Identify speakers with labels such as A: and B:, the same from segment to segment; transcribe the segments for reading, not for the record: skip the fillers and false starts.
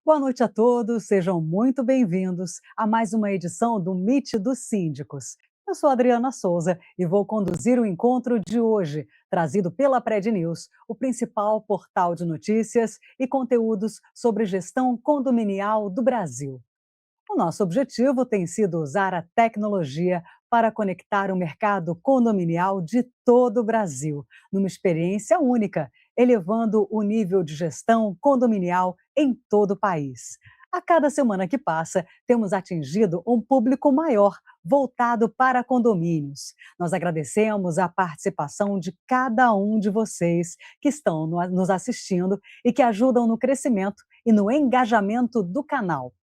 A: Boa noite a todos, sejam muito bem-vindos a mais uma edição do Meet dos Síndicos. Eu sou Adriana Souza e vou conduzir o encontro de hoje, trazido pela Pred News, o principal portal de notícias e conteúdos sobre gestão condominial do Brasil. O nosso objetivo tem sido usar a tecnologia para conectar o mercado condominial de todo o Brasil, numa experiência única, elevando o nível de gestão condominial em todo o país. A cada semana que passa, temos atingido um público maior, voltado para condomínios. Nós agradecemos a participação de cada um de vocês que estão nos assistindo e que ajudam no crescimento e no engajamento do canal.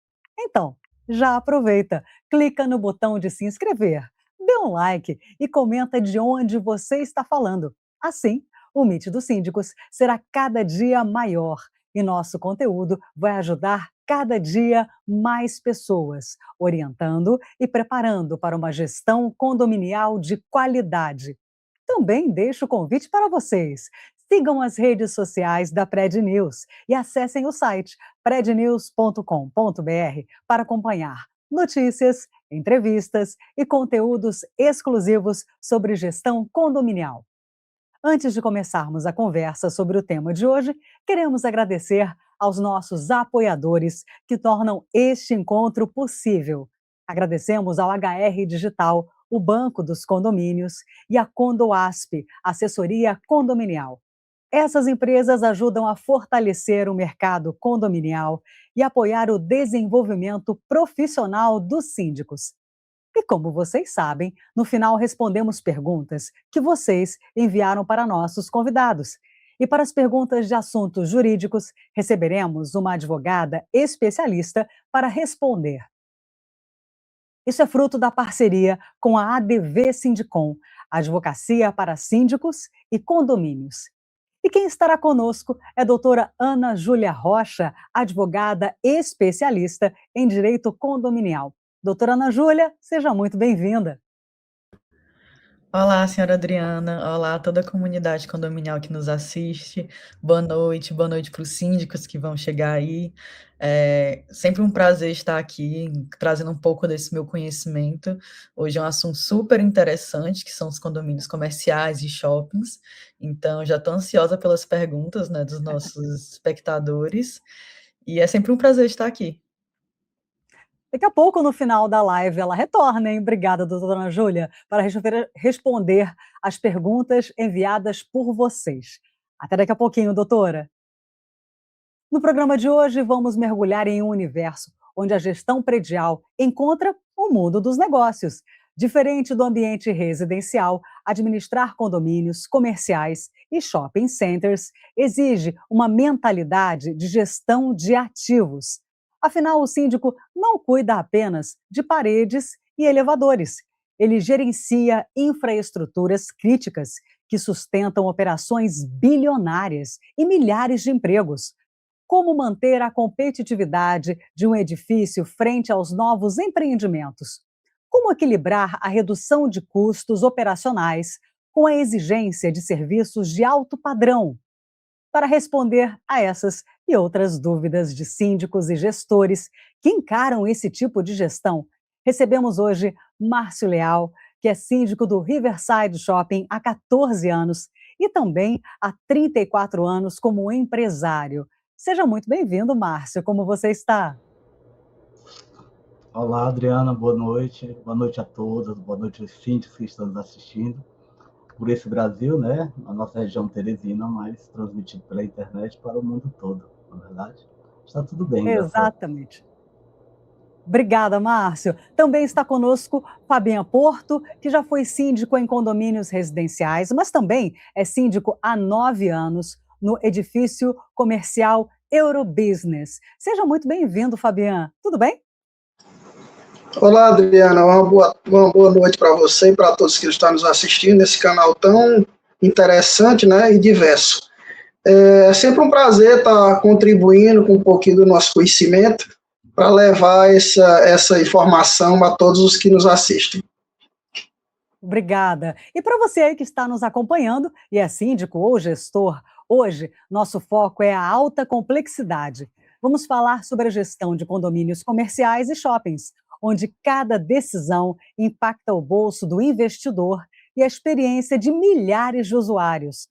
A: Então, já aproveita, clica no botão de se inscrever, dê um like e comenta de onde você está falando. Assim, o Meet dos Síndicos será cada dia maior e nosso conteúdo vai ajudar cada dia mais pessoas, orientando e preparando para uma gestão condominial de qualidade. Também deixo o convite para vocês. Sigam as redes sociais da Pred News e acessem o site prednews.com.br para acompanhar notícias, entrevistas e conteúdos exclusivos sobre gestão condominial. Antes de começarmos a conversa sobre o tema de hoje, queremos agradecer aos nossos apoiadores que tornam este encontro possível. Agradecemos ao HR Digital, o Banco dos Condomínios, e a Condoasp, assessoria condominial. Essas empresas ajudam a fortalecer o mercado condominial e apoiar o desenvolvimento profissional dos síndicos. E como vocês sabem, no final respondemos perguntas que vocês enviaram para nossos convidados. E para as perguntas de assuntos jurídicos, receberemos uma advogada especialista para responder. Isso é fruto da parceria com a ADV Sindicom, Advocacia para Síndicos e Condomínios. E quem estará conosco é a doutora Ana Júlia Rocha, advogada especialista em direito condominial. Doutora Ana Júlia, seja muito bem-vinda.
B: Olá, senhora Adriana. Olá, toda a comunidade condominial que nos assiste. Boa noite para os síndicos que vão chegar aí. É sempre um prazer estar aqui, trazendo um pouco desse meu conhecimento. Hoje é um assunto super interessante, que são os condomínios comerciais e shoppings. Então, já estou ansiosa pelas perguntas, né, dos nossos espectadores. E é sempre um prazer estar aqui.
A: Daqui a pouco, no final da live, ela retorna, hein? Obrigada, doutora Ana Júlia, para responder as perguntas enviadas por vocês. Até daqui a pouquinho, doutora. No programa de hoje, vamos mergulhar em um universo onde a gestão predial encontra o mundo dos negócios. Diferente do ambiente residencial, administrar condomínios, comerciais e shopping centers exige uma mentalidade de gestão de ativos. Afinal, o síndico não cuida apenas de paredes e elevadores. Ele gerencia infraestruturas críticas que sustentam operações bilionárias e milhares de empregos. Como manter a competitividade de um edifício frente aos novos empreendimentos? Como equilibrar a redução de custos operacionais com a exigência de serviços de alto padrão? Para responder a essas e outras dúvidas de síndicos e gestores que encaram esse tipo de gestão, recebemos hoje Márcio Leal, que é síndico do Riverside Shopping há 14 anos e também há 34 anos como empresário. Seja muito bem-vindo, Márcio. Como você está?
C: Olá, Adriana. Boa noite. Boa noite a todos. Boa noite aos síndicos que estão nos assistindo por esse Brasil, né? A nossa região Teresina, mas transmitido pela internet para o mundo todo, na verdade. Está tudo bem,
A: Exatamente. Obrigada, Márcio. Também está conosco Fabinha Porto, que já foi síndico em condomínios residenciais, mas também é síndico há 9 anos no edifício comercial Eurobusiness. Seja muito bem-vindo, Fabian. Tudo bem?
D: Olá, Adriana. Uma boa noite para você e para todos que estão nos assistindo nesse canal tão interessante, né, e diverso. É sempre um prazer estar contribuindo com um pouquinho do nosso conhecimento para levar essa informação a todos os que nos assistem.
A: Obrigada. E para você aí que está nos acompanhando e é síndico ou gestor, hoje nosso foco é a alta complexidade. vamos falar sobre a gestão de condomínios comerciais e shoppings, onde cada decisão impacta o bolso do investidor e a experiência de milhares de usuários.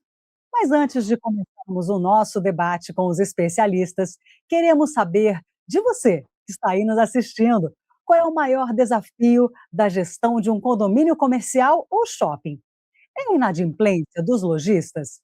A: Mas antes de começarmos o nosso debate com os especialistas, queremos saber de você, que está aí nos assistindo, qual é o maior desafio da gestão de um condomínio comercial ou shopping? É a inadimplência dos lojistas?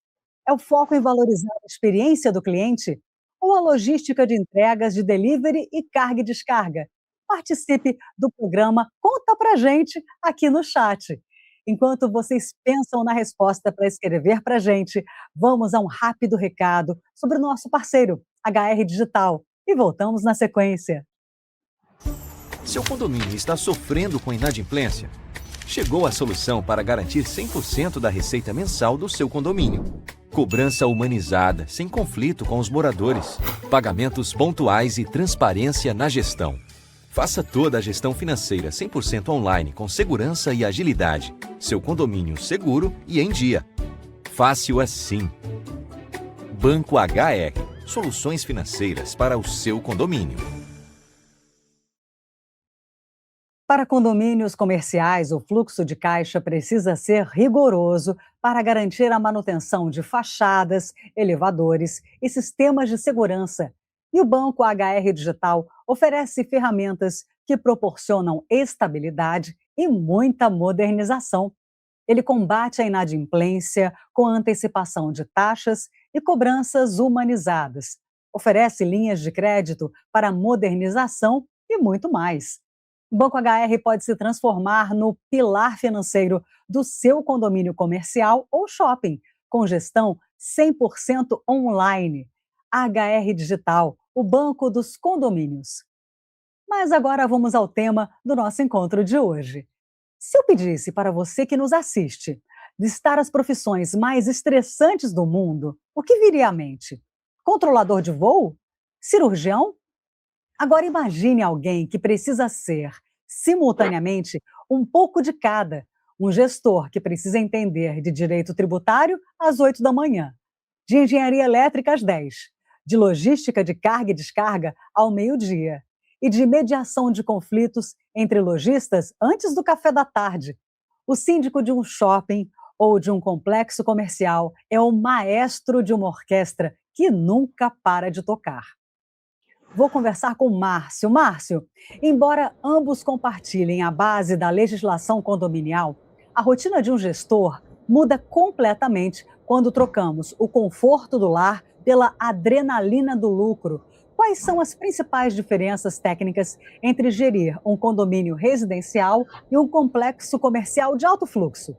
A: É o foco em valorizar a experiência do cliente? Ou a logística de entregas de delivery e carga e descarga? Participe do programa Conta Pra Gente aqui no chat. Enquanto vocês pensam na resposta para escrever para a gente, vamos a um rápido recado sobre o nosso parceiro, HR Digital, e voltamos na sequência.
E: Seu condomínio está sofrendo com inadimplência? Chegou a solução para garantir 100% da receita mensal do seu condomínio. Cobrança humanizada, sem conflito com os moradores. Pagamentos pontuais e transparência na gestão. Faça toda a gestão financeira 100% online com segurança e agilidade. Seu condomínio seguro e em dia. Fácil assim. Banco HR. Soluções financeiras para o seu condomínio.
A: Para condomínios comerciais, o fluxo de caixa precisa ser rigoroso para garantir a manutenção de fachadas, elevadores e sistemas de segurança. E o Banco HR Digital oferece ferramentas que proporcionam estabilidade e muita modernização. Ele combate a inadimplência com antecipação de taxas e cobranças humanizadas. Oferece linhas de crédito para modernização e muito mais. O Banco HR pode se transformar no pilar financeiro do seu condomínio comercial ou shopping, com gestão 100% online. HR Digital, o banco dos condomínios. Mas agora vamos ao tema do nosso encontro de hoje. Se eu pedisse para você que nos assiste listar as profissões mais estressantes do mundo, o que viria à mente? Controlador de voo? Cirurgião? Agora imagine alguém que precisa ser, simultaneamente, um pouco de cada. Um gestor que precisa entender de direito tributário às 8 da manhã, de engenharia elétrica às 10, de logística de carga e descarga ao meio-dia e de mediação de conflitos entre lojistas antes do café da tarde. O síndico de um shopping ou de um complexo comercial é o maestro de uma orquestra que nunca para de tocar. Vou conversar com o Márcio. Márcio, embora ambos compartilhem a base da legislação condominial, a rotina de um gestor muda completamente quando trocamos o conforto do lar pela adrenalina do lucro. Quais são as principais diferenças técnicas entre gerir um condomínio residencial e um complexo comercial de alto fluxo?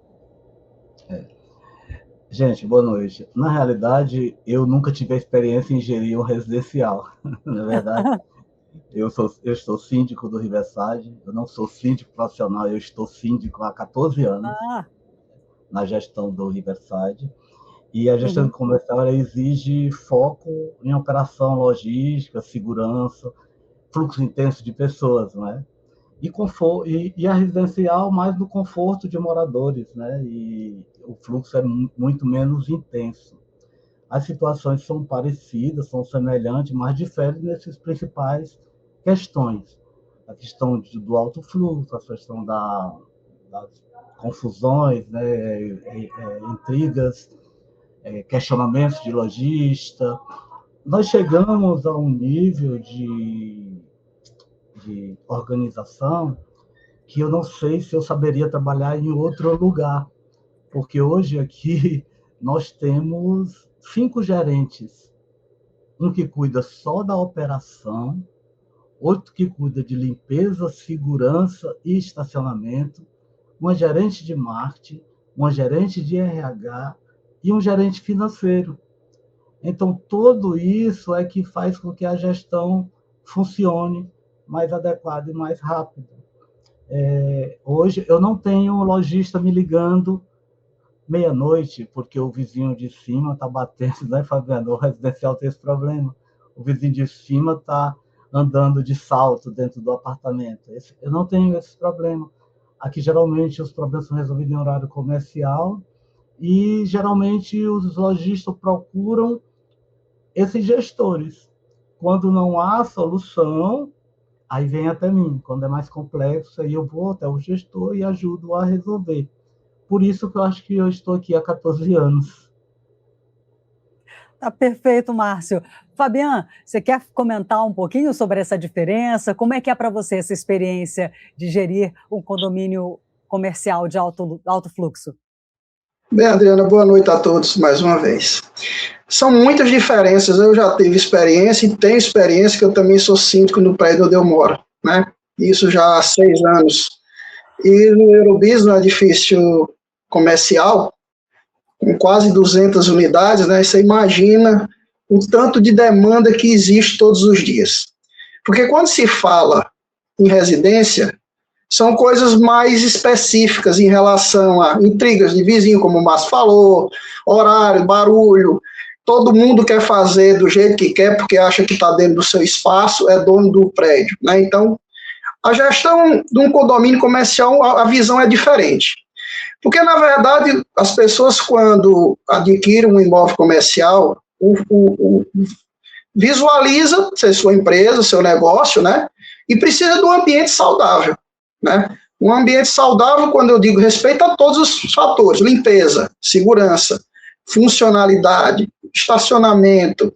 C: Gente, boa noite. Na realidade, eu nunca tive a experiência em gerir um residencial. Na verdade, eu estou síndico do Riverside, eu não sou síndico profissional, eu estou síndico há 14 anos na gestão do Riverside. E a gestão comercial ela exige foco em operação logística, segurança, fluxo intenso de pessoas, né? E a residencial mais no conforto de moradores, né? E o fluxo é muito menos intenso. As situações são parecidas, são semelhantes, mas diferem nessas principais questões. A questão do alto fluxo, a questão das confusões, né? Intrigas, questionamentos de lojista. Nós chegamos a um nível de organização que eu não sei se eu saberia trabalhar em outro lugar, porque hoje aqui nós temos 5 gerentes, um que cuida só da operação, outro que cuida de limpeza, segurança e estacionamento, uma gerente de marketing, uma gerente de RH e um gerente financeiro. Então, tudo isso é que faz com que a gestão funcione mais adequada e mais rápido. Hoje, eu não tenho um lojista me ligando meia-noite, porque o vizinho de cima está batendo, né, Fabiano? O residencial tem esse problema. O vizinho de cima está andando de salto dentro do apartamento. Eu não tenho esse problema. Aqui, geralmente, os problemas são resolvidos em horário comercial e, geralmente, os lojistas procuram esses gestores. quando não há solução, aí vem até mim. Quando é mais complexo, aí eu vou até o gestor e ajudo a resolver. Por isso que eu acho que eu estou aqui há 14 anos.
A: Tá perfeito, Márcio. Fabian, você quer comentar um pouquinho sobre essa diferença? Como é que é para você essa experiência de gerir um condomínio comercial de alto fluxo?
D: Bem, Adriana, boa noite a todos mais uma vez. São muitas diferenças, eu já tive experiência e tenho experiência, que eu também sou síndico no prédio onde eu moro, né? Isso já há 6 anos. E no Eurobis, no edifício comercial, com quase 200 unidades, né? Você imagina o tanto de demanda que existe todos os dias. Porque quando se fala em residência, são coisas mais específicas em relação a intrigas de vizinho, como o Márcio falou, horário, barulho. Todo mundo quer fazer do jeito que quer, porque acha que está dentro do seu espaço, é dono do prédio, né? Então, a gestão de um condomínio comercial, a visão é diferente. Porque, na verdade, as pessoas, quando adquirem um imóvel comercial, visualiza sua empresa, seu negócio, né? E precisa de um ambiente saudável, né? Um ambiente saudável, quando eu digo respeito a todos os fatores: limpeza, segurança, funcionalidade, estacionamento,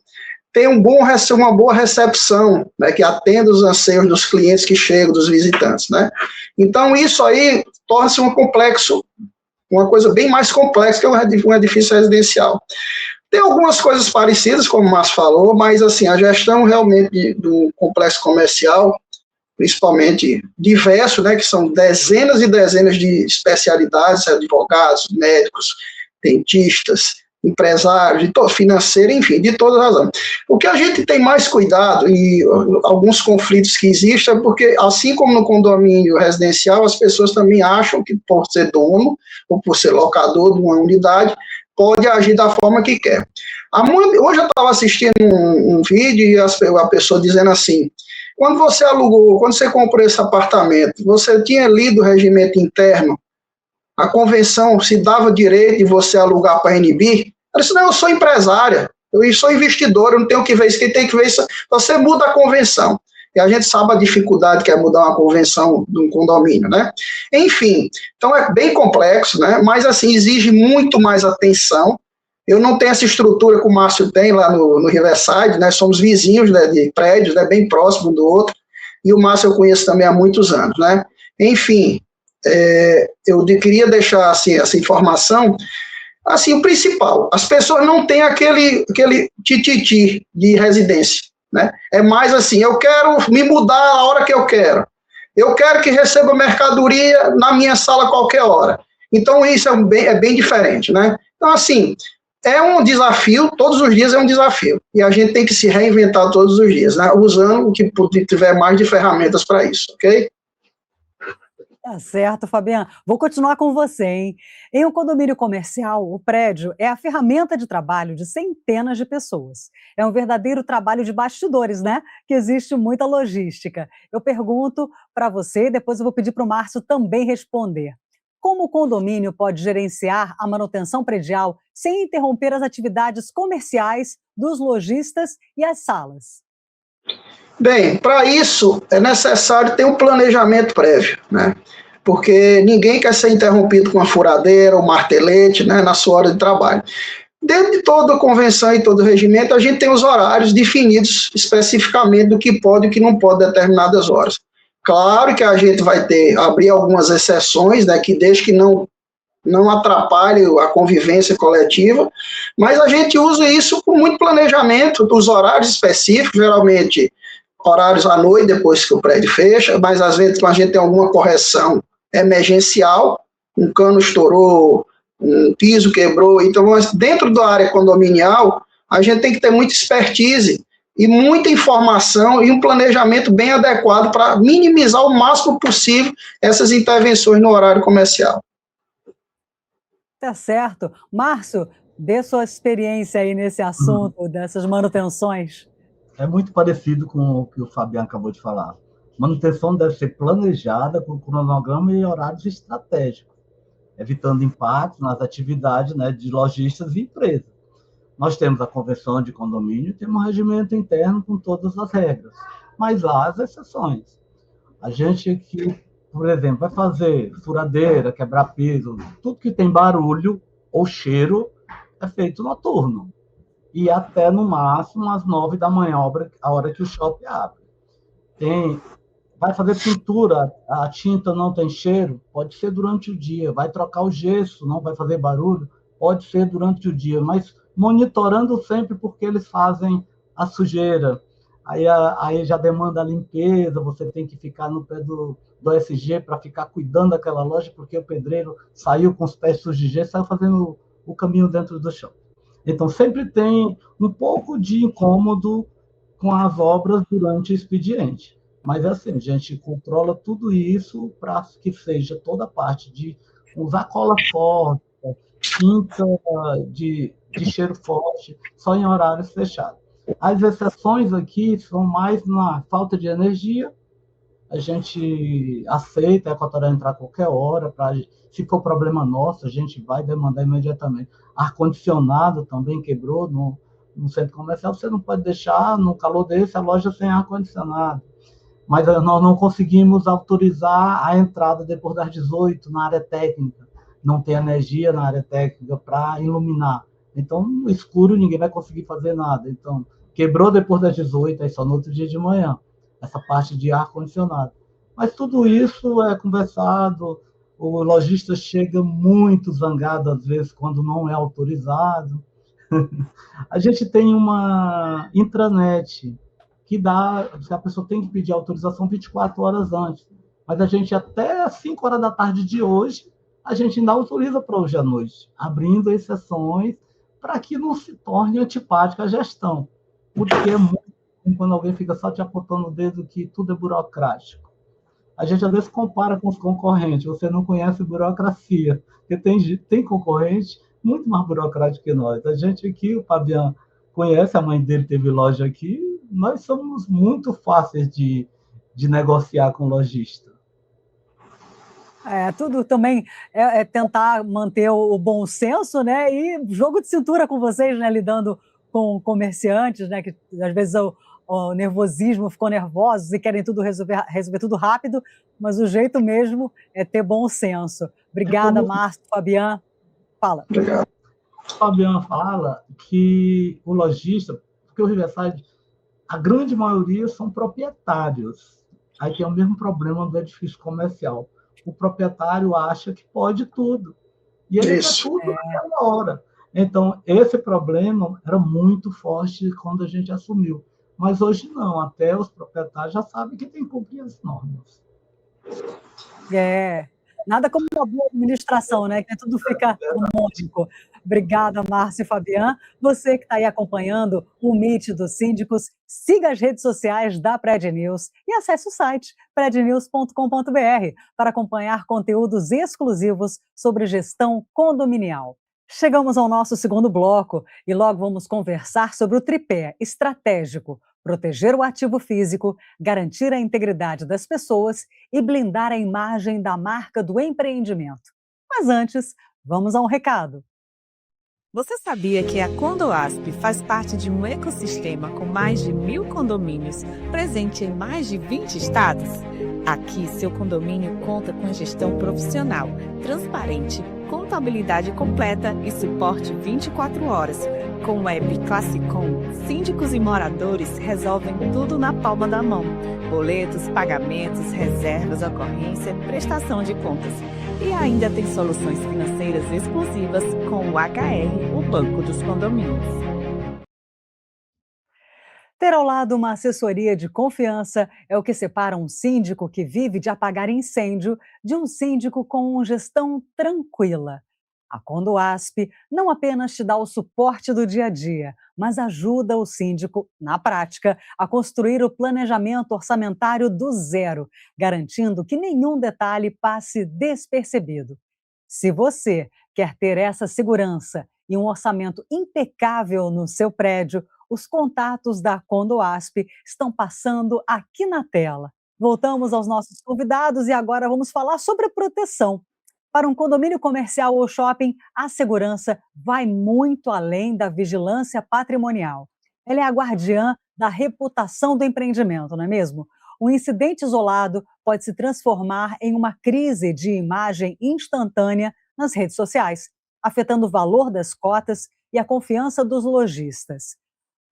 D: tem uma boa recepção, né, que atenda os anseios dos clientes que chegam, dos visitantes, né? Então, isso aí torna-se uma coisa bem mais complexa que um edifício residencial. Tem algumas coisas parecidas, como o Márcio falou, mas assim, a gestão realmente do complexo comercial, principalmente diverso, né, que são dezenas e dezenas de especialidades, advogados, médicos, dentistas, empresários, financeiro, enfim, de todas as razões. O que a gente tem mais cuidado, e alguns conflitos que existem, é porque, assim como no condomínio residencial, as pessoas também acham que, por ser dono, ou por ser locador de uma unidade, pode agir da forma que quer. Hoje eu estava assistindo um vídeo e a pessoa dizendo assim: quando você comprou esse apartamento, você tinha lido o regimento interno, a convenção se dava direito de você alugar para a NB? Eu disse: não, eu sou empresária, eu sou investidor, eu não tenho que ver isso, quem tem que ver isso, você muda a convenção. E a gente sabe a dificuldade que é mudar uma convenção de um condomínio, né? Enfim, então é bem complexo, né? Mas assim, exige muito mais atenção. Eu não tenho essa estrutura que o Márcio tem lá no Riverside, né? Somos vizinhos, né, de prédios, né, bem próximo um do outro, e o Márcio eu conheço também há muitos anos, né? Enfim, eu queria deixar assim, essa informação. Assim, o principal, as pessoas não têm aquele tititi de residência, né? É mais assim: eu quero me mudar a hora que eu quero que receba mercadoria na minha sala a qualquer hora. Então, isso é bem diferente, né? Então, assim, é um desafio, todos os dias é um desafio, e a gente tem que se reinventar todos os dias, né? Usando o que tiver mais de ferramentas para isso, ok?
A: Tá certo, Fabiana. Vou continuar com você, hein? Em um condomínio comercial, o prédio é a ferramenta de trabalho de centenas de pessoas. É um verdadeiro trabalho de bastidores, né? Que existe muita logística. Eu pergunto para você, depois eu vou pedir para o Márcio também responder. Como o condomínio pode gerenciar a manutenção predial sem interromper as atividades comerciais dos lojistas e as salas?
D: Bem, para isso é necessário ter um planejamento prévio, né? Porque ninguém quer ser interrompido com uma furadeira ou martelete, né, na sua hora de trabalho. Dentro de toda a convenção e todo o regimento, a gente tem os horários definidos especificamente do que pode e o que não pode determinadas horas. Claro que a gente vai abrir algumas exceções, né, que desde que não atrapalhe a convivência coletiva, mas a gente usa isso com muito planejamento, dos horários específicos, geralmente horários à noite, depois que o prédio fecha, mas às vezes quando a gente tem alguma correção emergencial, um cano estourou, um piso quebrou, então dentro da área condominial, a gente tem que ter muita expertise e muita informação e um planejamento bem adequado para minimizar o máximo possível essas intervenções no horário comercial.
A: Tá certo. Márcio, dê sua experiência aí nesse assunto, dessas manutenções.
C: É muito parecido com o que o Fabiano acabou de falar. Manutenção deve ser planejada com cronograma e horários estratégicos, evitando impactos nas atividades, né, de lojistas e empresas. Nós temos a convenção de condomínio e temos um regimento interno com todas as regras, mas há as exceções. A gente que, por exemplo, vai fazer furadeira, quebrar piso, tudo que tem barulho ou cheiro é feito noturno. E até, no máximo, às 9 da manhã, a hora que o shopping abre. Vai fazer pintura, a tinta não tem cheiro, pode ser durante o dia. Vai trocar o gesso, não vai fazer barulho, pode ser durante o dia. Mas monitorando sempre, porque eles fazem a sujeira. Aí já demanda a limpeza, você tem que ficar no pé do OSG para ficar cuidando daquela loja, porque o pedreiro saiu com os pés sujos de gesso, saiu fazendo o caminho dentro do chão. Então, sempre tem um pouco de incômodo com as obras durante o expediente. Mas, assim, a gente controla tudo isso para que seja toda a parte de usar cola forte, tinta de cheiro forte, só em horários fechados. As exceções aqui são mais na falta de energia. A gente aceita a Equatorial entrar a qualquer hora, se for problema nosso, a gente vai demandar imediatamente. Ar-condicionado também quebrou no centro comercial, você não pode deixar no calor desse a loja sem ar-condicionado. Mas nós não conseguimos autorizar a entrada depois das 18 na área técnica. Não tem energia na área técnica para iluminar. Então, no escuro, ninguém vai conseguir fazer nada. Então, quebrou depois das 18, aí só no outro dia de manhã, essa parte de ar-condicionado. Mas tudo isso é conversado, o lojista chega muito zangado, às vezes, quando não é autorizado. A gente tem uma intranet que dá, a pessoa tem que pedir autorização 24 horas antes. Mas a gente, até às 5 horas da tarde de hoje, a gente ainda autoriza para hoje à noite, abrindo exceções para que não se torne antipática a gestão. Porque é muito ruim quando alguém fica só te apontando o dedo que tudo é burocrático. A gente, às vezes, compara com os concorrentes. Você não conhece burocracia, porque tem concorrente muito mais burocrático que nós. A gente aqui, o Fabiano conhece, a mãe dele teve loja aqui, nós somos muito fáceis de negociar com o lojista.
A: Tudo também é tentar manter o bom senso, né? E jogo de cintura com vocês, né? Lidando com comerciantes, né? Que às vezes o nervosismo, ficam nervosos e querem tudo resolver tudo rápido, mas o jeito mesmo é ter bom senso. Obrigada, Márcio, Fabiano. Fala.
D: Obrigado.
C: O Fabiano fala que o lojista, porque o Riverside, a grande maioria são proprietários. Aí tem o mesmo problema do edifício comercial. O proprietário acha que pode tudo. E ele quer tudo naquela hora. Então, esse problema era muito forte quando a gente assumiu. Mas hoje não, até os proprietários já sabem que tem que cumprir as normas.
A: Nada como uma boa administração, né? Que tudo fica harmônico. Obrigada, Márcio e Fabiano. Você que está aí acompanhando o Meet dos Síndicos, siga as redes sociais da Pred News e acesse o site prednews.com.br para acompanhar conteúdos exclusivos sobre gestão condominial. Chegamos ao nosso segundo bloco e logo vamos conversar sobre o tripé estratégico: proteger o ativo físico, garantir a integridade das pessoas e blindar a imagem da marca do empreendimento. Mas antes, vamos a um recado.
F: Você sabia que a Condoasp faz parte de um ecossistema com mais de 1.000 condomínios, presente em mais de 20 estados? Aqui, seu condomínio conta com gestão profissional, transparente, contabilidade completa e suporte 24 horas. Com o app Classicom, síndicos e moradores resolvem tudo na palma da mão. Boletos, pagamentos, reservas, ocorrência, prestação de contas. E ainda tem soluções financeiras exclusivas com o HR, o Banco dos Condomínios.
A: Ter ao lado uma assessoria de confiança é o que separa um síndico que vive de apagar incêndio de um síndico com gestão tranquila. A Condoasp não apenas te dá o suporte do dia a dia, mas ajuda o síndico, na prática, a construir o planejamento orçamentário do zero, garantindo que nenhum detalhe passe despercebido. Se você quer ter essa segurança e um orçamento impecável no seu prédio, os contatos da Condoasp estão passando aqui na tela. Voltamos aos nossos convidados e agora vamos falar sobre proteção. Para um condomínio comercial ou shopping, a segurança vai muito além da vigilância patrimonial. Ela é a guardiã da reputação do empreendimento, não é mesmo? Um incidente isolado pode se transformar em uma crise de imagem instantânea nas redes sociais, afetando o valor das cotas e a confiança dos lojistas.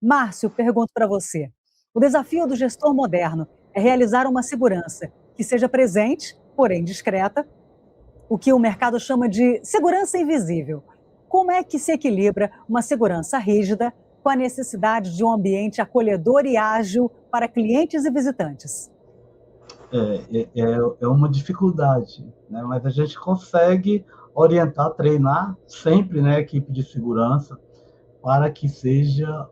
A: Márcio, pergunto para você. O desafio do gestor moderno é realizar uma segurança que seja presente, porém discreta, o que o mercado chama de segurança invisível. Como é que se equilibra uma segurança rígida com a necessidade de um ambiente acolhedor e ágil para clientes e visitantes?
C: É uma dificuldade, né? Mas a gente consegue orientar, treinar sempre, né, a equipe de segurança para que seja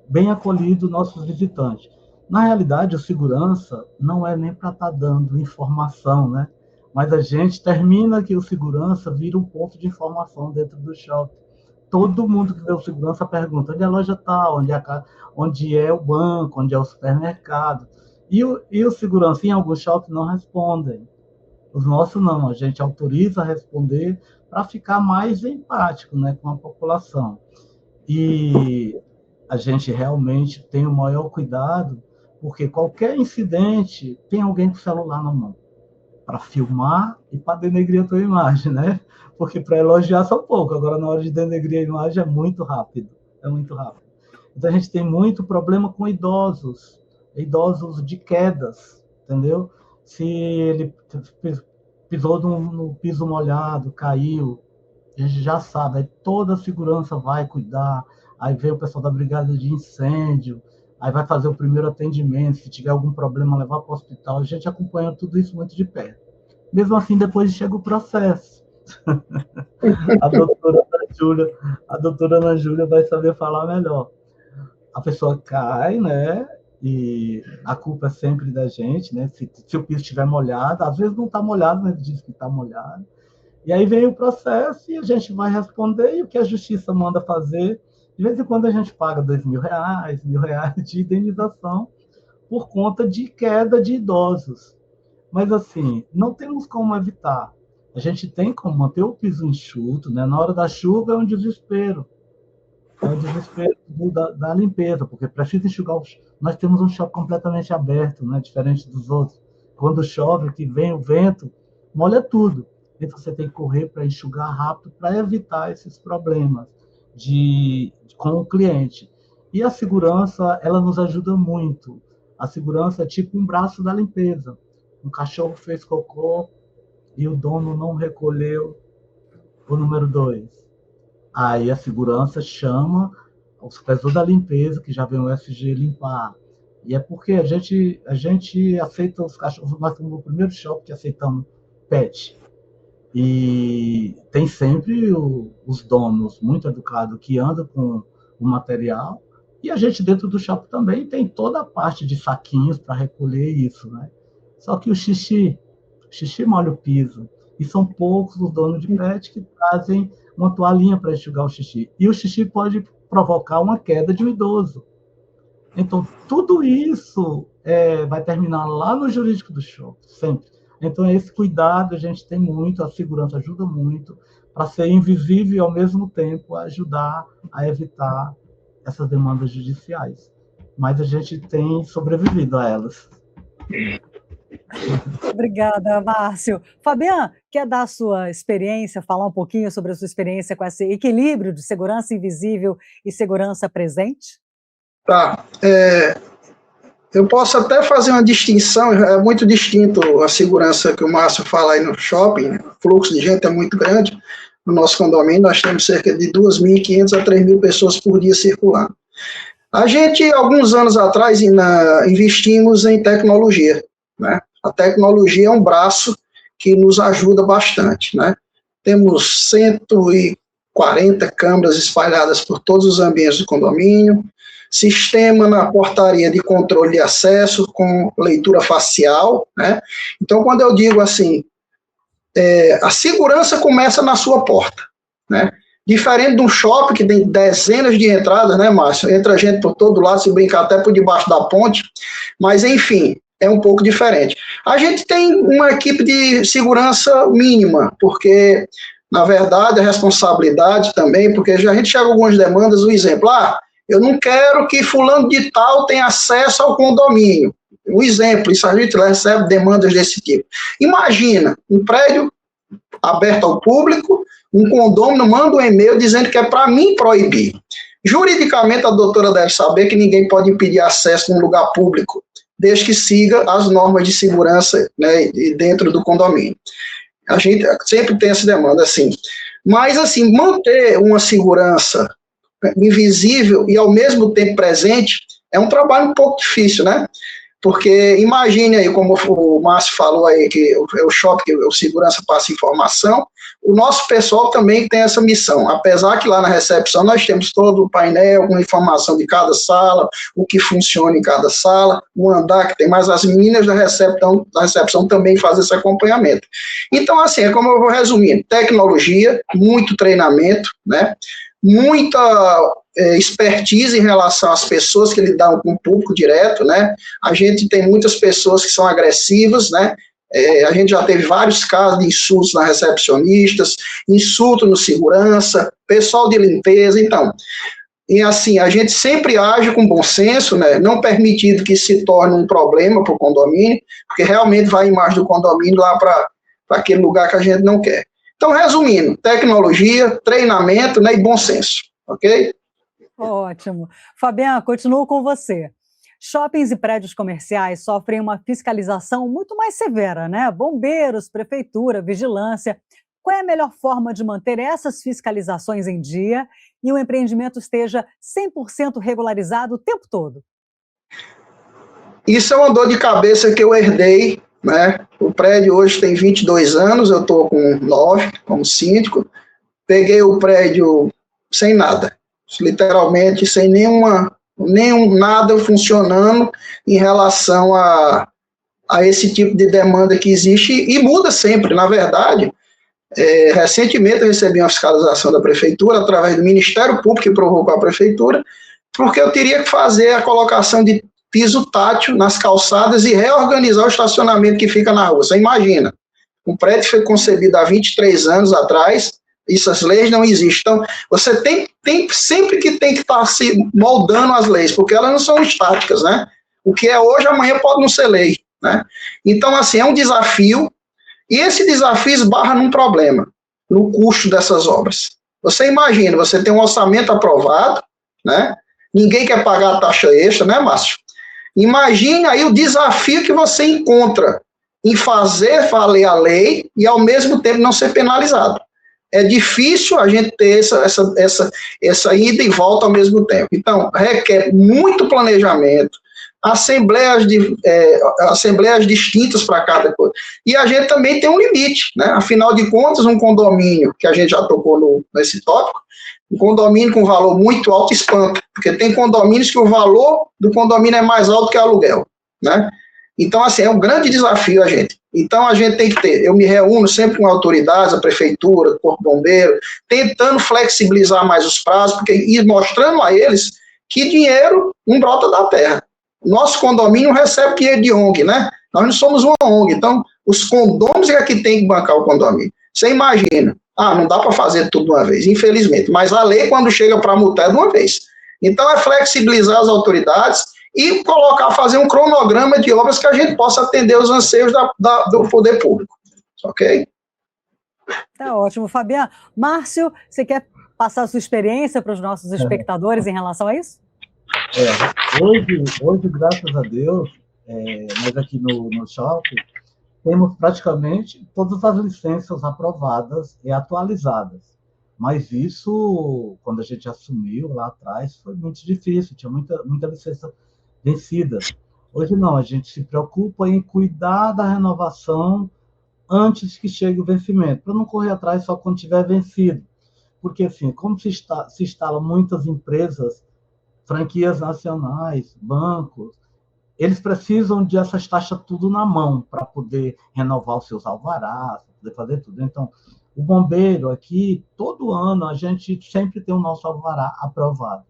C: bem acolhido nossos visitantes. Na realidade, o segurança não é nem para estar dando informação, né? Mas a gente termina que o segurança vira um ponto de informação dentro do shopping. Todo mundo que vê o segurança pergunta onde a loja está, onde é o banco, onde é o supermercado. E o segurança, em alguns shoppings, não respondem. Os nossos não, a gente autoriza a responder para ficar mais empático, né, com a população. E a gente realmente tem o maior cuidado, porque qualquer incidente tem alguém com o celular na mão, para filmar e para denegrir a tua imagem, né? Porque para elogiar são pouco, agora na hora de denegrir a imagem é muito rápido, Então a gente tem muito problema com idosos de quedas, entendeu? Se ele pisou no piso molhado, caiu, a gente já sabe, aí toda a segurança vai cuidar, aí vem o pessoal da brigada de incêndio, aí vai fazer o primeiro atendimento, se tiver algum problema, levar para o hospital, a gente acompanha tudo isso muito de perto. Mesmo assim, depois chega o processo. A doutora Ana Júlia vai saber falar melhor. A pessoa cai, né? E a culpa é sempre da gente, né? Se o piso estiver molhado, às vezes não está molhado, mas diz que está molhado. E aí vem o processo e a gente vai responder, e o que a justiça manda fazer, de vez em quando a gente paga R$2.000, R$1.000 de indenização por conta de queda de idosos. Mas assim, não temos como evitar. A gente tem como manter o piso enxuto, né? Na hora da chuva é um desespero. É um desespero da limpeza, porque precisa enxugar. Nós temos um shopping completamente aberto, né? Diferente dos outros. Quando chove, que vem o vento, molha tudo. E você tem que correr para enxugar rápido para evitar esses problemas com o cliente. E a segurança, ela nos ajuda muito. A segurança é tipo um braço da limpeza. Um cachorro fez cocô e o dono não recolheu o número 2. Aí a segurança chama o supervisor da limpeza, que já vem o SG limpar. E é porque a gente aceita os cachorros, nós somos o primeiro shopping que aceitamos pet. E tem sempre os donos muito educados que andam com o material, e a gente dentro do shopping também tem toda a parte de saquinhos para recolher isso, né? Só que o xixi molha o piso, e são poucos os donos de pet que trazem uma toalhinha para enxugar o xixi. E o xixi pode provocar uma queda de um idoso. Então, tudo isso vai terminar lá no jurídico do shopping, sempre. Então, esse cuidado a gente tem muito, a segurança ajuda muito para ser invisível e, ao mesmo tempo, ajudar a evitar essas demandas judiciais. Mas a gente tem sobrevivido a elas.
A: Obrigada, Márcio. Fabian, quer dar a sua experiência, falar um pouquinho sobre a sua experiência com esse equilíbrio de segurança invisível e segurança presente?
D: Tá. Eu posso até fazer uma distinção, é muito distinto a segurança que o Márcio fala aí no shopping, né? O fluxo de gente é muito grande. No nosso condomínio, nós temos cerca de 2.500 a 3.000 pessoas por dia circulando. A gente, alguns anos atrás, investimos em tecnologia, né? A tecnologia é um braço que nos ajuda bastante, né? Temos 140 câmeras espalhadas por todos os ambientes do condomínio, sistema na portaria de controle de acesso com leitura facial, né? Então, quando eu digo assim, a segurança começa na sua porta, né? Diferente de um shopping que tem dezenas de entradas, né, Márcio? Entra gente por todo lado, se brincar até por debaixo da ponte, mas, enfim, é um pouco diferente. A gente tem uma equipe de segurança mínima, porque, na verdade, a responsabilidade também, porque a gente chega a algumas demandas, um exemplo, eu não quero que fulano de tal tenha acesso ao condomínio. Um exemplo, isso a gente recebe demandas desse tipo. Imagina, um prédio aberto ao público, um condômino manda um e-mail dizendo que é para mim proibir. Juridicamente, a doutora deve saber que ninguém pode impedir acesso num lugar público, desde que siga as normas de segurança, né, dentro do condomínio. A gente sempre tem essa demanda, assim. Mas, assim, manter uma segurança invisível e, ao mesmo tempo, presente, é um trabalho um pouco difícil, né? Porque imagine aí, como o Márcio falou aí, que é o shopping, que o segurança passa informação, o nosso pessoal também tem essa missão, apesar que lá na recepção nós temos todo o painel com informação de cada sala, o que funciona em cada sala, o andar que tem, mas as meninas da recepção também fazem esse acompanhamento. Então, assim, é como eu vou resumir, tecnologia, muito treinamento, né? Muita expertise em relação às pessoas que lidam com o público direto, né? A gente tem muitas pessoas que são agressivas, né? A gente já teve vários casos de insultos nas recepcionistas, insulto no segurança, pessoal de limpeza, então. E assim, a gente sempre age com bom senso, né? Não permitindo que se torne um problema para o condomínio, porque realmente vai a imagem do condomínio lá para aquele lugar que a gente não quer. Então, resumindo, tecnologia, treinamento, né, e bom senso, ok?
A: Ótimo. Fabiana, continuo com você. Shoppings e prédios comerciais sofrem uma fiscalização muito mais severa, né? Bombeiros, prefeitura, vigilância. Qual é a melhor forma de manter essas fiscalizações em dia e o empreendimento esteja 100% regularizado o tempo todo?
D: Isso é uma dor de cabeça que eu herdei, né? O prédio hoje tem 22 anos, eu estou com 9 como síndico. Peguei o prédio sem nada, literalmente sem nenhum nada funcionando em relação a esse tipo de demanda que existe e muda sempre, na verdade. Recentemente eu recebi uma fiscalização da prefeitura através do Ministério Público que provocou a prefeitura, porque eu teria que fazer a colocação de piso tátil nas calçadas e reorganizar o estacionamento que fica na rua. Você imagina, um prédio foi concebido há 23 anos atrás, essas leis não existem. Então, você sempre que tem que estar se moldando as leis, porque elas não são estáticas, né? O que é hoje, amanhã pode não ser lei, né? Então, assim, é um desafio, e esse desafio esbarra num problema, no custo dessas obras. Você imagina, você tem um orçamento aprovado, né? Ninguém quer pagar a taxa extra, né, Márcio? Imagine aí o desafio que você encontra em fazer valer a lei e, ao mesmo tempo, não ser penalizado. É difícil a gente ter essa ida e volta ao mesmo tempo. Então, requer muito planejamento, assembleias distintas para cada coisa. E a gente também tem um limite, né? Afinal de contas, um condomínio, que a gente já tocou nesse tópico, um condomínio com valor muito alto espanta, porque tem condomínios que o valor do condomínio é mais alto que o aluguel, né? Então, assim, é um grande desafio a gente. Então, a gente tem que ter, eu me reúno sempre com autoridades, a prefeitura, o corpo bombeiro, tentando flexibilizar mais os prazos, e mostrando a eles que dinheiro não brota da terra. Nosso condomínio recebe dinheiro de ONG, né? Nós não somos uma ONG, então os condôminos é que tem que bancar o condomínio. Você imagina, não dá para fazer tudo de uma vez, infelizmente, mas a lei, quando chega para multar, é de uma vez. Então, é flexibilizar as autoridades e fazer um cronograma de obras que a gente possa atender os anseios do poder público, ok?
A: Tá ótimo, Fabiana. Márcio, você quer passar a sua experiência para os nossos espectadores em relação a isso?
C: Hoje, graças a Deus, nós aqui no shopping temos praticamente todas as licenças aprovadas e atualizadas. Mas isso, quando a gente assumiu lá atrás, foi muito difícil, tinha muita licença vencida. Hoje não, a gente se preocupa em cuidar da renovação antes que chegue o vencimento, para não correr atrás só quando tiver vencido. Porque, assim, como se instalam muitas empresas, franquias nacionais, bancos, eles precisam dessas taxas tudo na mão para poder renovar os seus alvarás, para poder fazer tudo. Então, o bombeiro aqui, todo ano, a gente sempre tem o nosso alvará aprovado.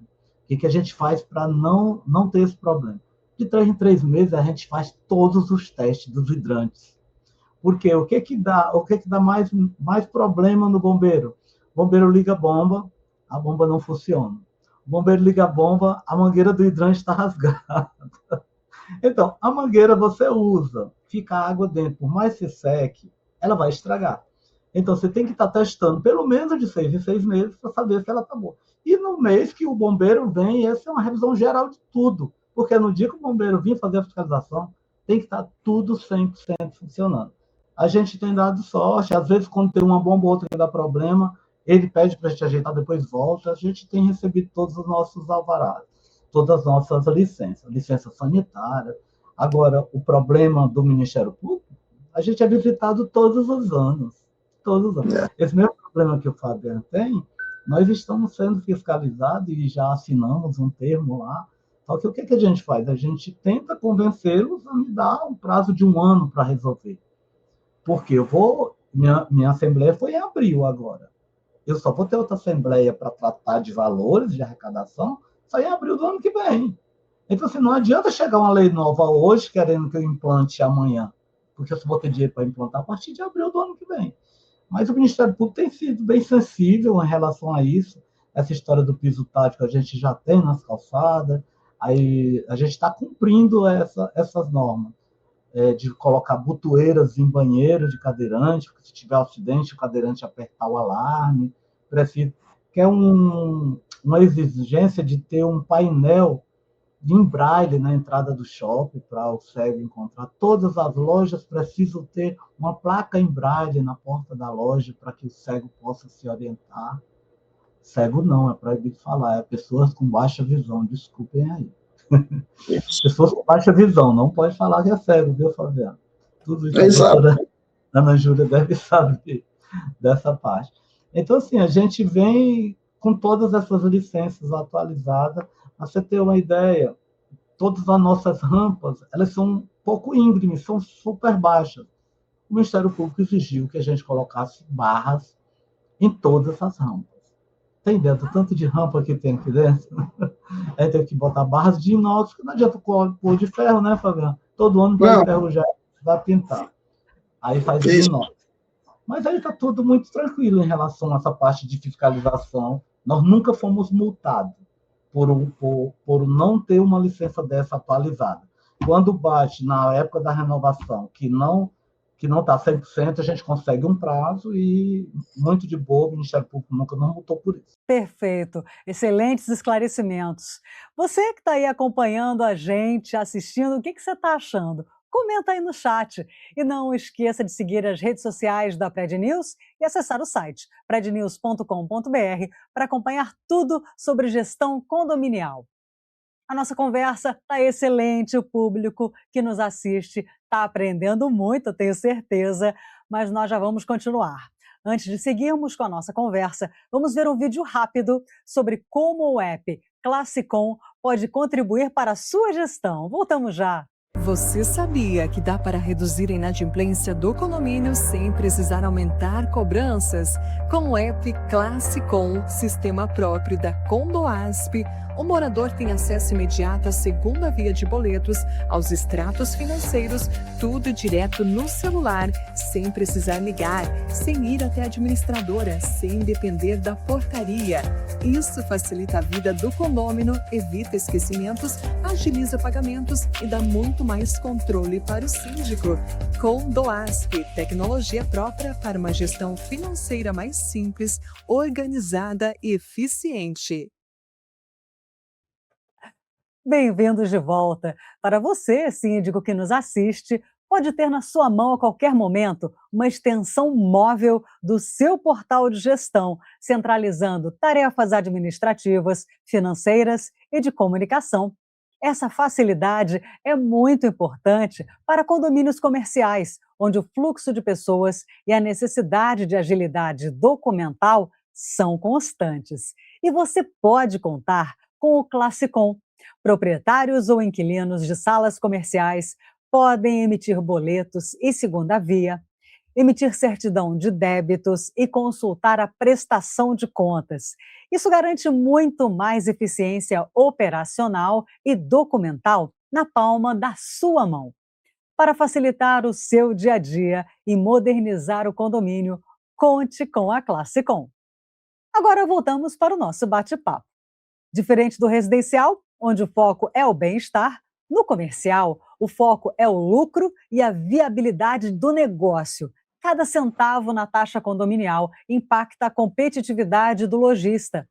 C: O que a gente faz para não ter esse problema? De 3 em 3 meses, a gente faz todos os testes dos hidrantes. Porque o que dá mais problema no bombeiro? O bombeiro liga a bomba não funciona. O bombeiro liga a bomba, a mangueira do hidrante está rasgada. Então, a mangueira você usa, fica a água dentro, por mais que seque, ela vai estragar. Então, você tem que estar testando pelo menos de 6 em 6 meses para saber se ela está boa. E no mês que o bombeiro vem, essa é uma revisão geral de tudo. Porque no dia que o bombeiro vir fazer a fiscalização, tem que estar tudo 100% funcionando. A gente tem dado sorte, às vezes quando tem uma bomba ou outra que dá problema, ele pede para a gente ajeitar, depois volta. A gente tem recebido todos os nossos alvarás, todas as nossas licenças, licença sanitária. Agora, o problema do Ministério Público, a gente é visitado todos os anos. Todos os anos. Esse mesmo problema que o Fabiano tem, nós estamos sendo fiscalizados e já assinamos um termo lá. Só que o que a gente faz? A gente tenta convencê-los a me dar um prazo de 1 ano para resolver. Porque minha assembleia foi em abril agora. Eu só vou ter outra assembleia para tratar de valores de arrecadação só em abril do ano que vem. Então, assim, não adianta chegar uma lei nova hoje querendo que eu implante amanhã, porque eu só vou ter dinheiro para implantar a partir de abril do ano que vem. Mas o Ministério Público tem sido bem sensível em relação a isso. Essa história do piso tático a gente já tem nas calçadas, aí a gente está cumprindo essas normas. De colocar botoeiras em banheiro de cadeirante, porque se tiver acidente, o cadeirante apertar o alarme. Que é uma exigência de ter um painel em braille na entrada do shopping para o cego encontrar. Todas as lojas precisam ter uma placa em braille na porta da loja para que o cego possa se orientar. Cego não, é proibido falar, é pessoas com baixa visão, desculpem aí. Pessoas com baixa visão, não pode falar que é cego, viu, Fabiano? Tudo isso a doutora Ana Júlia deve saber dessa parte. Então, assim, a gente vem com todas essas licenças atualizadas. Para você ter uma ideia, todas as nossas rampas, elas são um pouco íngremes, são super baixas. O Ministério Público exigiu que a gente colocasse barras em todas as rampas. Tem dentro tanto de rampa que tem aqui dentro? Aí teve que botar barras de inox, que não adianta pôr de ferro, né, Fabiano? Todo ano põe ferro já vai pintar. Aí faz de inox. Mas aí está tudo muito tranquilo em relação a essa parte de fiscalização. Nós nunca fomos multados por não ter uma licença dessa atualizada. Quando bate na época da renovação, que não está 100%, a gente consegue um prazo e muito de boa, o Ministério Público nunca não multou por isso.
A: Perfeito, excelentes esclarecimentos. Você que está aí acompanhando a gente, assistindo, o que você está achando? Comenta aí no chat. E não esqueça de seguir as redes sociais da Pred News e acessar o site prednews.com.br para acompanhar tudo sobre gestão condominial. A nossa conversa está excelente, o público que nos assiste está aprendendo muito, eu tenho certeza, mas nós já vamos continuar. Antes de seguirmos com a nossa conversa, vamos ver um vídeo rápido sobre como o app Classicom pode contribuir para a sua gestão. Voltamos já!
G: Você sabia que dá para reduzir a inadimplência do condomínio sem precisar aumentar cobranças? Com o app Classicom, sistema próprio da Condoasp, o morador tem acesso imediato à segunda via de boletos, aos extratos financeiros, tudo direto no celular, sem precisar ligar, sem ir até a administradora, sem depender da portaria. Isso facilita a vida do condômino, evita esquecimentos, agiliza pagamentos e dá muito mais controle para o síndico. Condoasp, tecnologia própria para uma gestão financeira mais simples, organizada e eficiente.
A: Bem-vindos de volta. Para você, síndico que nos assiste, pode ter na sua mão a qualquer momento uma extensão móvel do seu portal de gestão, centralizando tarefas administrativas, financeiras e de comunicação. Essa facilidade é muito importante para condomínios comerciais, onde o fluxo de pessoas e a necessidade de agilidade documental são constantes. E você pode contar com o Classicom. Proprietários ou inquilinos de salas comerciais podem emitir boletos e segunda via, emitir certidão de débitos e consultar a prestação de contas. Isso garante muito mais eficiência operacional e documental na palma da sua mão. Para facilitar o seu dia a dia e modernizar o condomínio, conte com a Classe Com. Agora voltamos para o nosso bate-papo. Diferente do residencial, onde o foco é o bem-estar, no comercial, o foco é o lucro e a viabilidade do negócio. Cada centavo na taxa condominial impacta a competitividade do lojista.